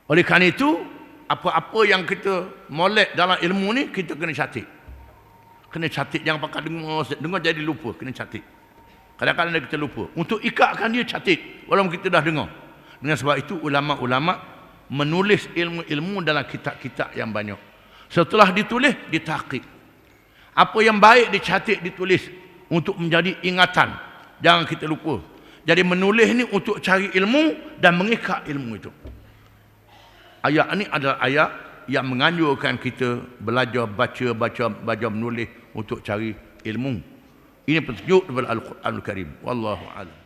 Speaker 1: Oleh kerana itu, apa-apa yang kita molek dalam ilmu ni, kita kena catat. Kena catat, jangan pakai dengar jadi lupa, kena catat. Kadang-kadang kita lupa. Untuk ikatkan dia, catat. Walaupun kita dah dengar. Dengan sebab itu, ulama-ulama menulis ilmu-ilmu dalam kitab-kitab yang banyak. Setelah ditulis, ditahqiq. Apa yang baik dicatat, ditulis untuk menjadi ingatan. Jangan kita lupa. Jadi menulis ni untuk cari ilmu dan mengikat ilmu itu. Ayat ni adalah ayat yang menganjurkan kita belajar, baca menulis untuk cari ilmu. Ini petunjuk daripada Al-Quranul Karim. Wallahu a'lam.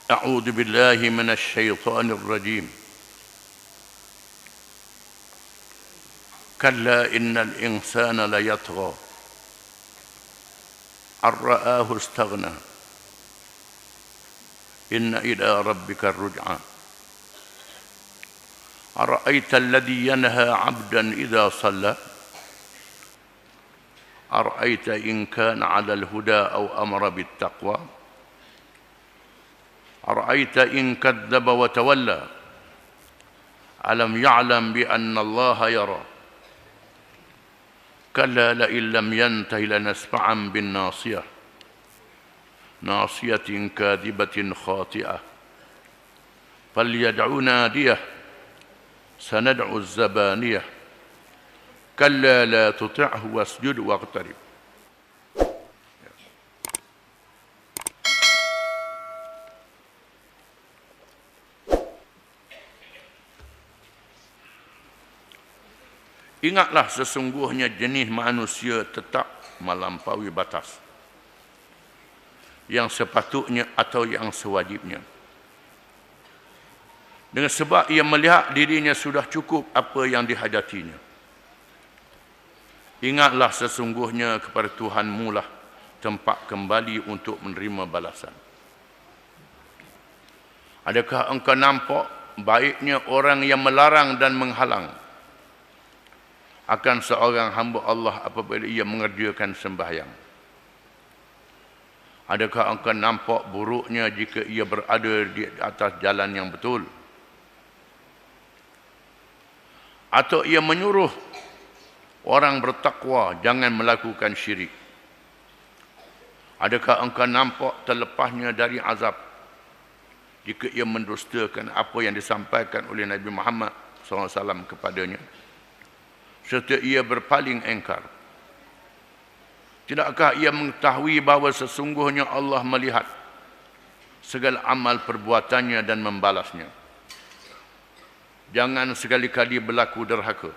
Speaker 1: أعوذ بالله من الشيطان الرجيم كلا إن الإنسان ليطغى أن رآه استغنى إن إلى ربك الرجعى أرأيت الذي ينهى عبدا إذا صلى أرأيت إن كان على الهدى أو أمر بالتقوى أرأيت إن كذب وتولى ألم يعلم بأن الله يرى كلا لئن لم ينته لنسفعا بالناصية ناصية كاذبة خاطئة فليدع ناديه سندع الزبانية كلا لا تطعه واسجد واقترب. Ingatlah sesungguhnya jenis manusia tetap melampaui batas yang sepatutnya atau yang sewajibnya. Dengan sebab ia melihat dirinya sudah cukup apa yang dihajatinya. Ingatlah sesungguhnya kepada Tuhanmu lah tempat kembali untuk menerima balasan. Adakah engkau nampak baiknya orang yang melarang dan menghalang akan seorang hamba Allah apabila ia mengerjakan sembahyang? Adakah engkau nampak buruknya jika ia berada di atas jalan yang betul? Atau ia menyuruh orang bertakwa jangan melakukan syirik? Adakah engkau nampak terlepasnya dari azab jika ia mendustakan apa yang disampaikan oleh Nabi Muhammad SAW kepadanya, serta ia berpaling engkar? Tidakkah ia mengetahui bahawa sesungguhnya Allah melihat segala amal perbuatannya dan membalasnya? Jangan sekali-kali berlaku derhaka.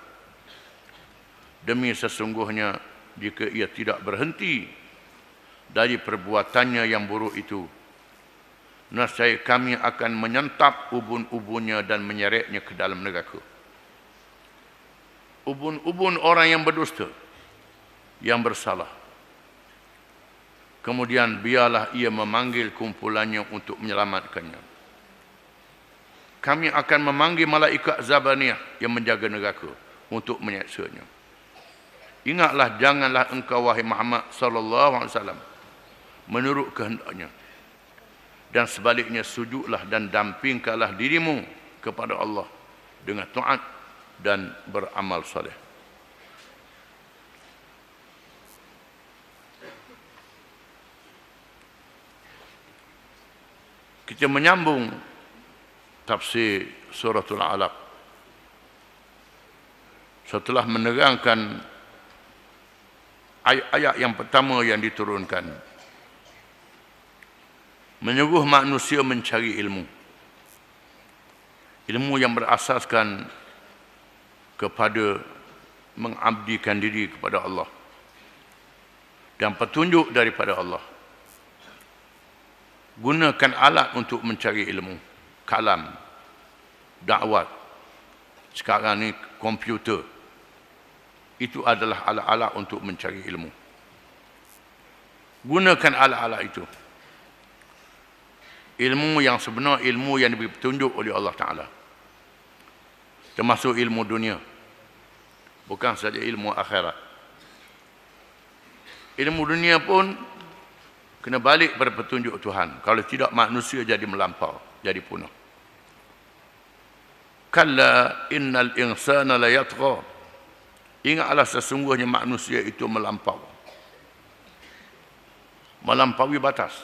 Speaker 1: Demi sesungguhnya jika ia tidak berhenti dari perbuatannya yang buruk itu, nescaya kami akan menyentap ubun-ubunnya dan menyeretnya ke dalam neraka. Ubun-ubun orang yang berdusta, yang bersalah. Kemudian biarlah ia memanggil kumpulannya untuk menyelamatkannya. Kami akan memanggil malaikat Zabaniyah yang menjaga neraka untuk menyaksanya. Ingatlah, janganlah engkau wahai Muhammad sallallahu alaihi wasallam menurut kehendaknya, dan sebaliknya sujudlah dan dampingkanlah dirimu kepada Allah dengan taat dan beramal soleh. Kita menyambung tafsir suratul Alaq setelah menerangkan ayat-ayat yang pertama yang diturunkan, menyuruh manusia mencari ilmu yang berasaskan kepada mengabdikan diri kepada Allah dan petunjuk daripada Allah. Gunakan alat untuk mencari ilmu. Kalam, dakwat, sekarang ni komputer. Itu adalah alat-alat untuk mencari ilmu. Gunakan alat-alat itu. Ilmu yang sebenar, ilmu yang diberi petunjuk oleh Allah Ta'ala, termasuk ilmu dunia. Bukan saja ilmu akhirat. Ilmu dunia pun kena balik pada petunjuk Tuhan. Kalau tidak, manusia jadi melampau, jadi punah. Kalla innal insana la yatgha. Ingatlah sesungguhnya manusia itu melampau. Melampaui batas.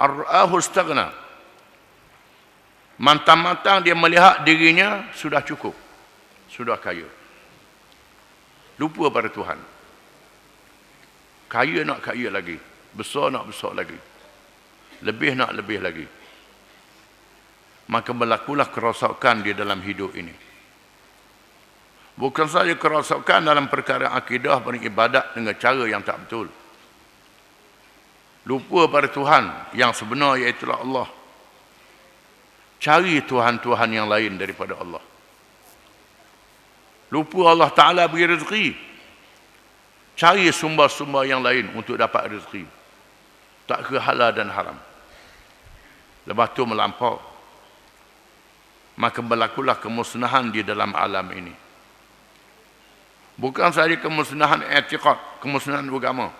Speaker 1: Ar-ra'ahu istaghna. Mantang-mantang dia melihat dirinya sudah cukup, sudah kaya. Lupa pada Tuhan. Kaya nak kaya lagi, besar nak besar lagi, lebih nak lebih lagi. Maka berlakulah kerosakan di dalam hidup ini. Bukan saja kerosakan dalam perkara akidah beribadat dengan cara yang tak betul. Lupa pada Tuhan yang sebenar, iaitu Allah. Cari Tuhan-Tuhan yang lain daripada Allah. Lupa Allah Ta'ala beri rezeki. Cari sumber-sumber yang lain untuk dapat rezeki. Tak ke halal dan haram. Lepas tu melampau. Maka berlakulah kemusnahan di dalam alam ini. Bukan sahaja kemusnahan i'tiqad, kemusnahan agama.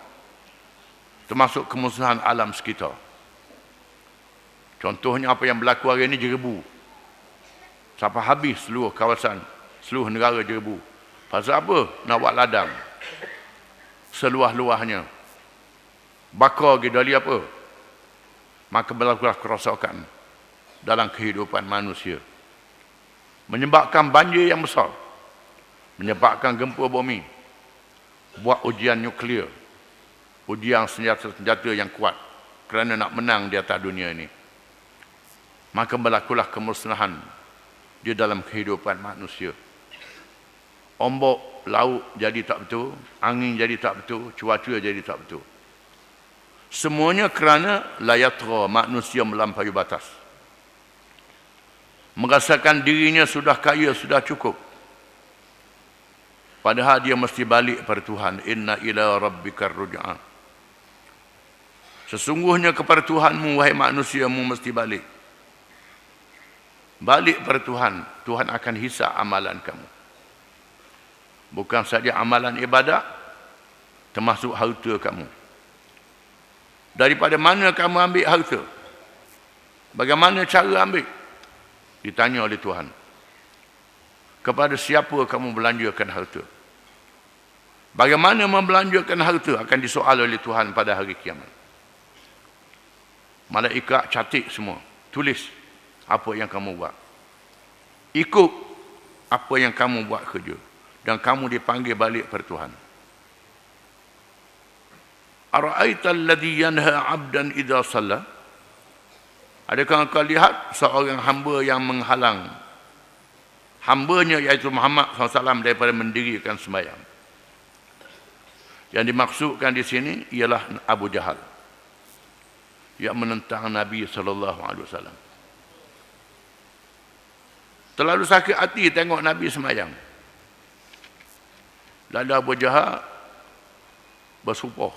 Speaker 1: Termasuk kemusnahan alam sekitar. Contohnya apa yang berlaku hari ini, jerebu. Sampai habis seluruh kawasan, seluruh negara jerebu. Pasal apa? Nak buat ladang. Seluah-luahnya. Bakar gedali apa? Maka berlakulah kerosakan dalam kehidupan manusia. Menyebabkan banjir yang besar. Menyebabkan gempa bumi. Buat ujian nuklear. Ujian senjata-senjata yang kuat. Kerana nak menang di atas dunia ini. Maka berlakulah kemusnahan di dalam kehidupan manusia. Ombak laut jadi tak betul, angin jadi tak betul, cuaca jadi tak betul. Semuanya kerana layatra, manusia melampaui batas. Merasakan dirinya sudah kaya, sudah cukup. Padahal dia mesti balik pada Tuhan. Inna ila rabbikar ruj'a. Sesungguhnya kepada Tuhanmu, wahai manusiamu, mesti balik. Balik pada Tuhan. Tuhan akan hisap amalan kamu. Bukan saja amalan ibadat, termasuk harta kamu. Daripada mana kamu ambil harta? Bagaimana cara ambil? Ditanya oleh Tuhan. Kepada siapa kamu belanjakan harta? Bagaimana membelanjakan harta akan disoal oleh Tuhan pada hari kiamat. Malaikat catat semua. Tulis apa yang kamu buat. Ikut apa yang kamu buat kerja. Dan kamu dipanggil balik pada Tuhan. Ara'aita alladhi yanha 'abdan idza shalla? Adakah engkau lihat seorang hamba yang menghalang hambanya, iaitu Muhammad SAW, daripada mendirikan sembahyang? Yang dimaksudkan di sini ialah Abu Jahal yang menentang Nabi SAW. Terlalu sakit hati tengok Nabi sembahyang. Lalu Abu Jahal bersumpah,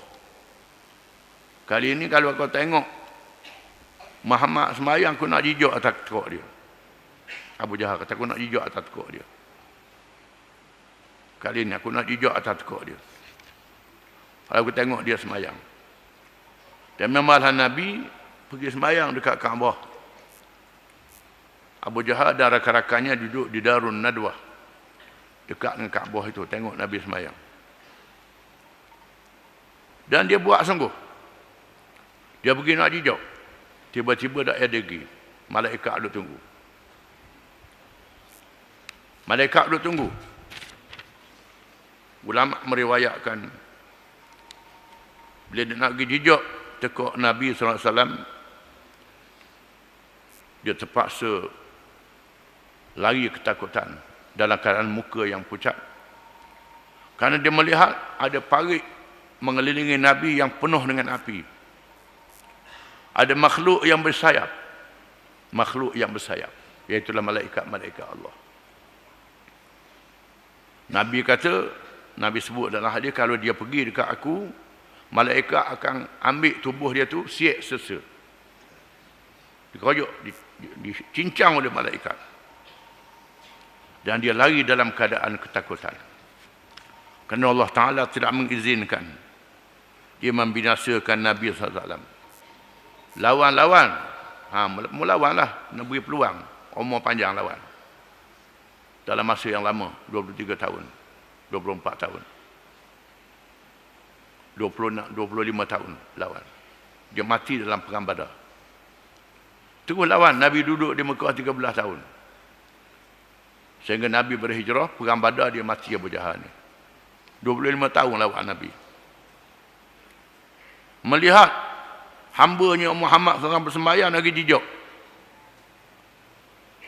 Speaker 1: kali ini kalau kau tengok Muhammad sembahyang, aku nak jijak atas tekuk dia. Abu Jahal kata, aku nak jijak atas tekuk dia. Kali ini aku nak jijak atas tekuk dia. Kalau aku tengok dia sembahyang. Dan memanglah Nabi pergi sembahyang dekat Kaabah. Abu Jahal dan rakan-rakannya duduk di Darun Nadwah, dekat dengan Kaabah itu, tengok Nabi sembahyang. Dan dia buat sungguh. Dia pergi nak jijak. Tiba-tiba dah ada lagi. Malaikat duduk tunggu. Malaikat duduk tunggu. Ulama meriwayatkan, bila dia nak pergi jijak tekuk Nabi SAW, dia terpaksa lari ketakutan dalam keadaan muka yang pucat. Kerana dia melihat ada parit mengelilingi Nabi yang penuh dengan api. Ada makhluk yang bersayap. Makhluk yang bersayap. Iaitulah malaikat-malaikat Allah. Nabi kata, Nabi sebut dalam hadis, kalau dia pergi dekat aku, malaikat akan ambil tubuh dia tu, siap sesa. Dikeroyok, dicincang oleh malaikat. Dan dia lari dalam keadaan ketakutan. Kerana Allah Ta'ala tidak mengizinkan dia membinasakan Nabi SAW. Lawan-lawan. Melawanlah. Nak beri peluang. Umur panjang lawan. Dalam masa yang lama. 23 tahun. 24 tahun. 25 tahun lawan. Dia mati dalam perang Badar. Terus lawan. Nabi duduk di Mekah 13 tahun. Sehingga Nabi berhijrah, perang Badar dia mati Abu Jahal ni. 25 tahun lawan Nabi. Melihat hambanya Muhammad SAW bersembahyang lagi jijak.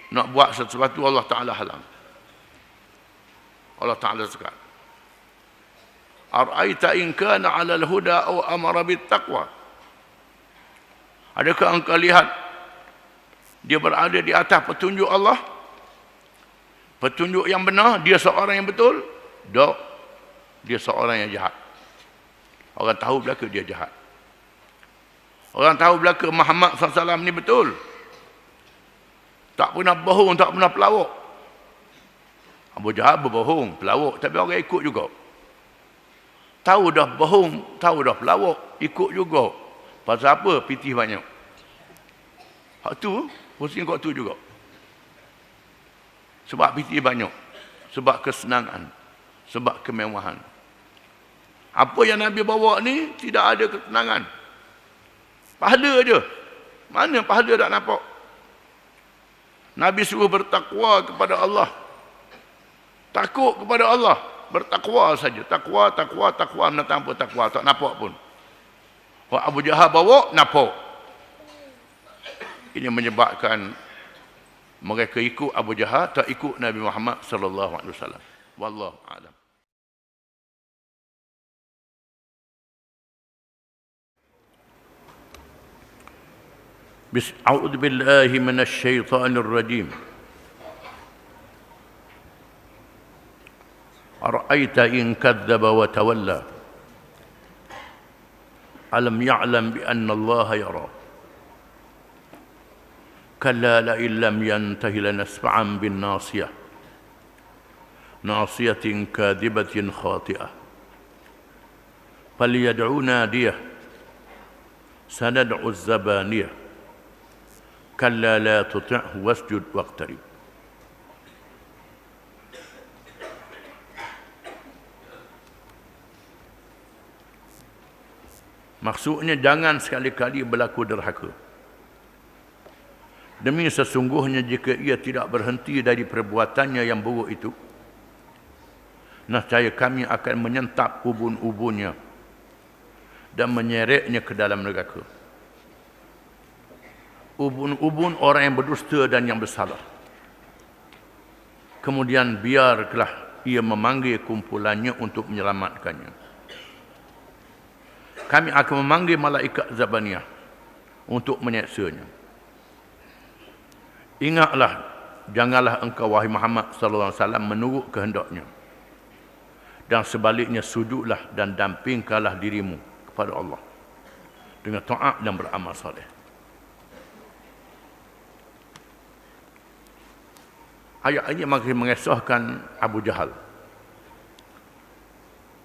Speaker 1: Nak buat sesuatu Allah Ta'ala halang. Allah Ta'ala sekat. Ar'aita in kana 'alal huda aw amara bit taqwa. Adakah engkau lihat dia berada di atas petunjuk Allah? Petunjuk yang benar, dia seorang yang betul? Tak. Dia seorang yang jahat. Orang tahu belaka dia jahat. Orang tahu belaka Muhammad SAW ni betul. Tak pernah bohong, tak pernah pelawak. Abu Jahal berbohong, pelawak, tapi orang ikut juga. Tahu dah bohong, tahu dah pelawak, ikut juga. Pasal apa? Pitih banyak. Hak tu, pusing kau tu juga. Sebab pitih banyak. Sebab kesenangan. Sebab kemewahan. Apa yang Nabi bawa ni tidak ada ketenangan. Pahala je. Mana pahala tak nampak? Nabi suruh bertakwa kepada Allah. Takut kepada Allah. Bertakwa saja. Takwa, takwa, takwa. Nak tanpa takwa. Tak nampak pun. Kalau Abu Jahal bawa, nampak. Ini menyebabkan mereka ikut Abu Jahal, tak ikut Nabi Muhammad sallallahu alaihi wasallam. Wallahu a'lam. A'udzu billahi minasy syaithanir rajim. Ara'aita in kadzdzaba wa tawalla. Alam ya'lam bi anna Allah yara. Kalla la illam yantahi lanasfa'an bin nasiyah. Nasiyatin kadhibatin khati'ah. Falyad'u nadiyah. Sanad'u az-zabaniyah. Kalla la tuti'hu wasjud waqtarib. Maksudnya jangan sekali-kali berlaku derhaka. Demi sesungguhnya jika ia tidak berhenti dari perbuatannya yang buruk itu, nescaya kami akan menyentap ubun-ubunnya dan menyeretnya ke dalam neraka. Ubun-ubun orang yang berdusta dan yang bersalah. Kemudian biarlah ia memanggil kumpulannya untuk menyelamatkannya. Kami akan memanggil malaikat Zabaniyah untuk menyeksanya. Ingatlah, janganlah engkau wahai Muhammad sallallahu alaihi wasallam menurut kehendaknya. Dan sebaliknya sujudlah dan dampingkanlah dirimu kepada Allah dengan taat dan beramal soleh. Ayat ini makin mengesahkan Abu Jahal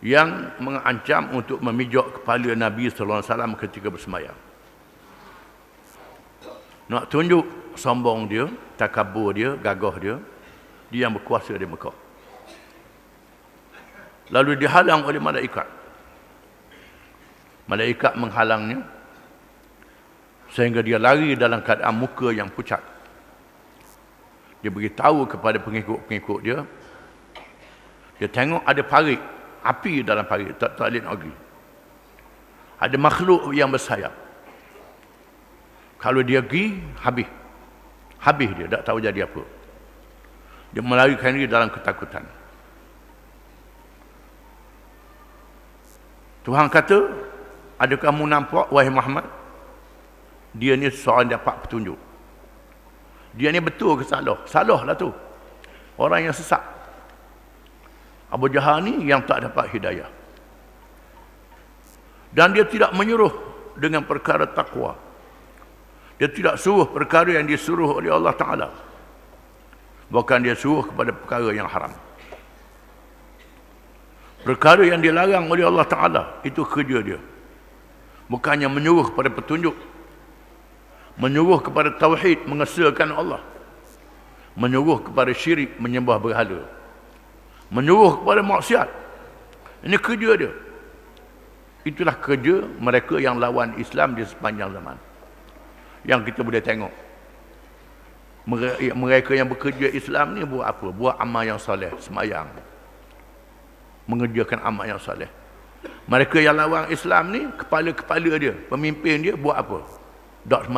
Speaker 1: yang mengancam untuk memijak kepala Nabi sallallahu alaihi wasallam ketika bersemayam. Nak tunjuk sombong dia, takabur dia, gagah dia, dia yang berkuasa di Mekah. Lalu dihalang oleh malaikat. Malaikat menghalangnya sehingga dia lari dalam keadaan muka yang pucat. Dia beritahu kepada pengikut-pengikut dia. Dia tengok ada parit, api dalam parit, tak boleh nak pergi. Ada makhluk yang bersayap. Kalau dia pergi, habis. Habis dia, tak tahu jadi apa. Dia melarikan diri dalam ketakutan. Tuhan kata, adakah kamu nampak, wahai Muhammad? Dia ni seorang dapat petunjuk. Dia ni betul ke salah? Salah lah tu. Orang yang sesat. Abu Jahal ni yang tak dapat hidayah. Dan dia tidak menyuruh dengan perkara takwa. Dia tidak suruh perkara yang disuruh oleh Allah Ta'ala. Bukan dia suruh kepada perkara yang haram. Perkara yang dilarang oleh Allah Ta'ala, itu kerja dia. Bukannya menyuruh kepada petunjuk, menyuruh kepada tauhid, mengesahkan Allah, menyuruh kepada syirik, menyembah berhala, menyuruh kepada maksiat. Ini kerja dia. Itulah kerja mereka yang lawan Islam di sepanjang zaman, yang kita boleh tengok. Mereka yang bekerja Islam ni buat apa? Buat amal yang soleh, semayang, mengerjakan amal yang soleh. Mereka yang lawan Islam ni, kepala-kepala dia, pemimpin dia buat apa? Dak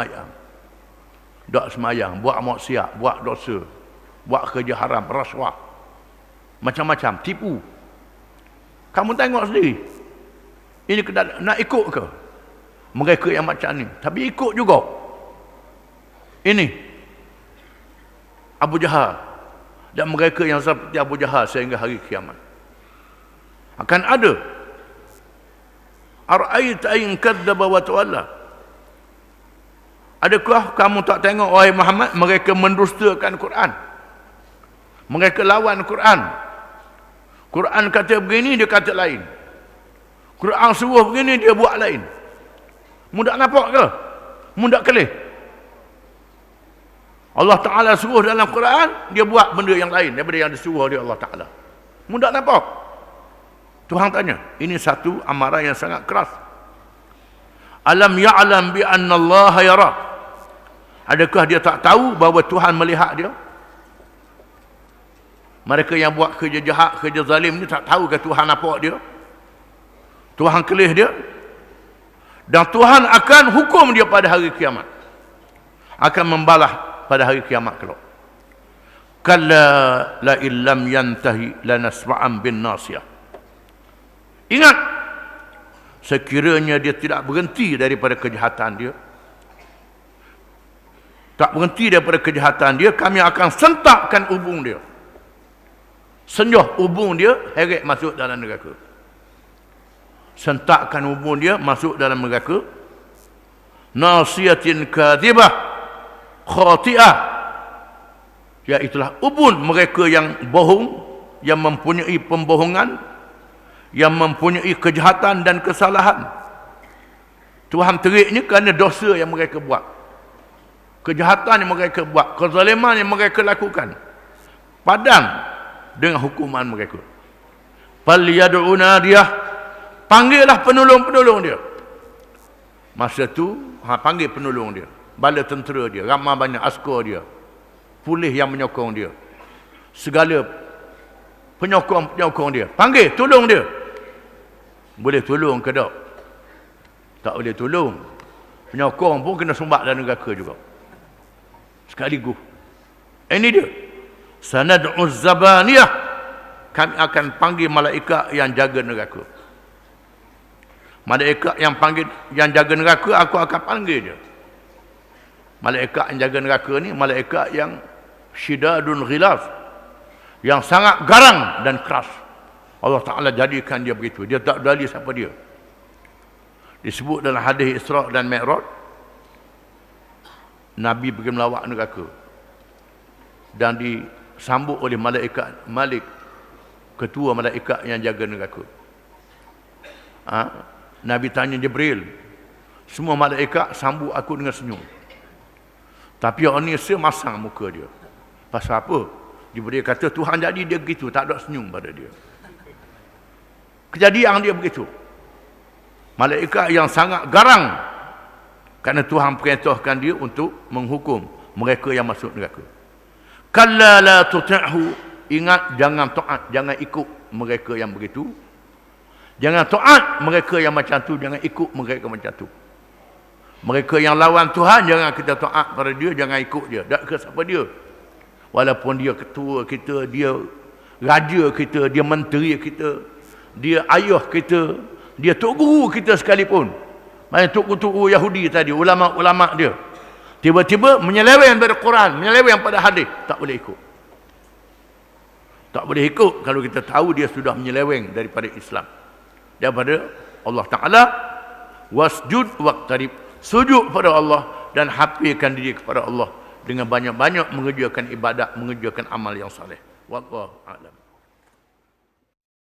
Speaker 1: semayang, buat maksiat, buat dosa, buat kerja haram, rasuah, macam-macam, tipu. Kamu tengok sendiri. Ini nak ikut ke mereka yang macam ni? Tapi ikut juga. Ini Abu Jahal dan mereka yang seperti Abu Jahal sehingga hari kiamat. Akan ada. Ara'aita in kadzdzaba wa tawalla. Adakah kamu tak tengok, wahai Muhammad, mereka mendustakan Quran? Mereka lawan Quran. Quran kata begini, dia kata lain. Quran suruh begini, dia buat lain. Mudah nampak ke? Mudah kelih. Allah Ta'ala suruh dalam Quran, dia buat benda yang lain daripada yang disuruh oleh Allah Ta'ala. Mudah nampak. Tuhan tanya. Ini satu amaran yang sangat keras. Alam ya'lam bi anna Allah yara. Adakah dia tak tahu bahawa Tuhan melihat dia? Mereka yang buat kerja jahat, kerja zalim ni tak tahu ke Tuhan nampak dia? Tuhan kelih dia. Dan Tuhan akan hukum dia pada hari kiamat. Akan membalas pada hari kiamat kelak. Kalla la illam yantahi lanasma'an bin nasiyah. Ingat, sekiranya dia tidak berhenti daripada kejahatan dia, tak berhenti daripada kejahatan dia, kami akan sentakkan ubung dia. Senjuh ubung dia, heret masuk dalam neraka. Sentakkan ubung dia, masuk dalam neraka. Nasiyatin kadhibah khati'ah. Iaitulah ubun mereka yang bohong, yang mempunyai pembohongan, yang mempunyai kejahatan dan kesalahan. Tuhan teriknya kerana dosa yang mereka buat, kejahatan yang mereka buat, kezaliman yang mereka lakukan. Padam dengan hukuman mereka. Falyad'u nadiyah, panggillah penolong-penolong dia. Masa tu panggil penolong dia, bala tentera dia, ramai banyak askar dia, polis yang menyokong dia, segala penyokong-penyokong dia, panggil, tolong dia. Boleh tolong ke tak? Tak boleh tolong. Penyokong pun kena sumbat dalam neraka juga sekaligus. Ini dia. Sanad'u zabaniyah, kami akan panggil malaikat yang jaga neraka. Malaikat yang panggil, yang jaga neraka, aku akan panggil dia. Malaikat yang jaga neraka ni malaikat yang syidadun ghilaz, yang sangat garang dan keras. Allah Ta'ala jadikan dia begitu. Dia tak peduli siapa dia. Disebut dalam hadis Isra' dan Mi'raj, Nabi pergi melawat neraka dan disambut oleh malaikat Malik, ketua malaikat yang jaga neraka. Nabi tanya Jibril, semua malaikat sambut aku dengan senyum, tapi orang ni semasang muka dia. Pasal apa? Jibril kata Tuhan jadi dia begitu, tak ada senyum pada dia. Kejadian dia begitu. Malaikat yang sangat garang, kerana Tuhan perintahkan dia untuk menghukum mereka yang masuk neraka. Kalla la tuti'hu, ingat, jangan taat, jangan ikut mereka yang begitu. Jangan taat mereka yang macam tu, jangan ikut mereka macam tu. Mereka yang lawan Tuhan, jangan kita taat pada dia, jangan ikut dia. Tak ke siapa dia. Walaupun dia ketua kita, dia raja kita, dia menteri kita, dia ayah kita, dia tok guru kita sekalipun. Macam tok guru Yahudi tadi, ulama-ulama dia, tiba-tiba menyeleweng pada Quran, menyeleweng pada hadis, tak boleh ikut. Tak boleh ikut kalau kita tahu dia sudah menyeleweng daripada Islam, daripada Allah Ta'ala. Wasjud waqtarib, sujud pada Allah dan hafizkan diri kepada Allah dengan banyak-banyak mengerjakan ibadat, mengerjakan amal yang soleh. Wallahu a'lam.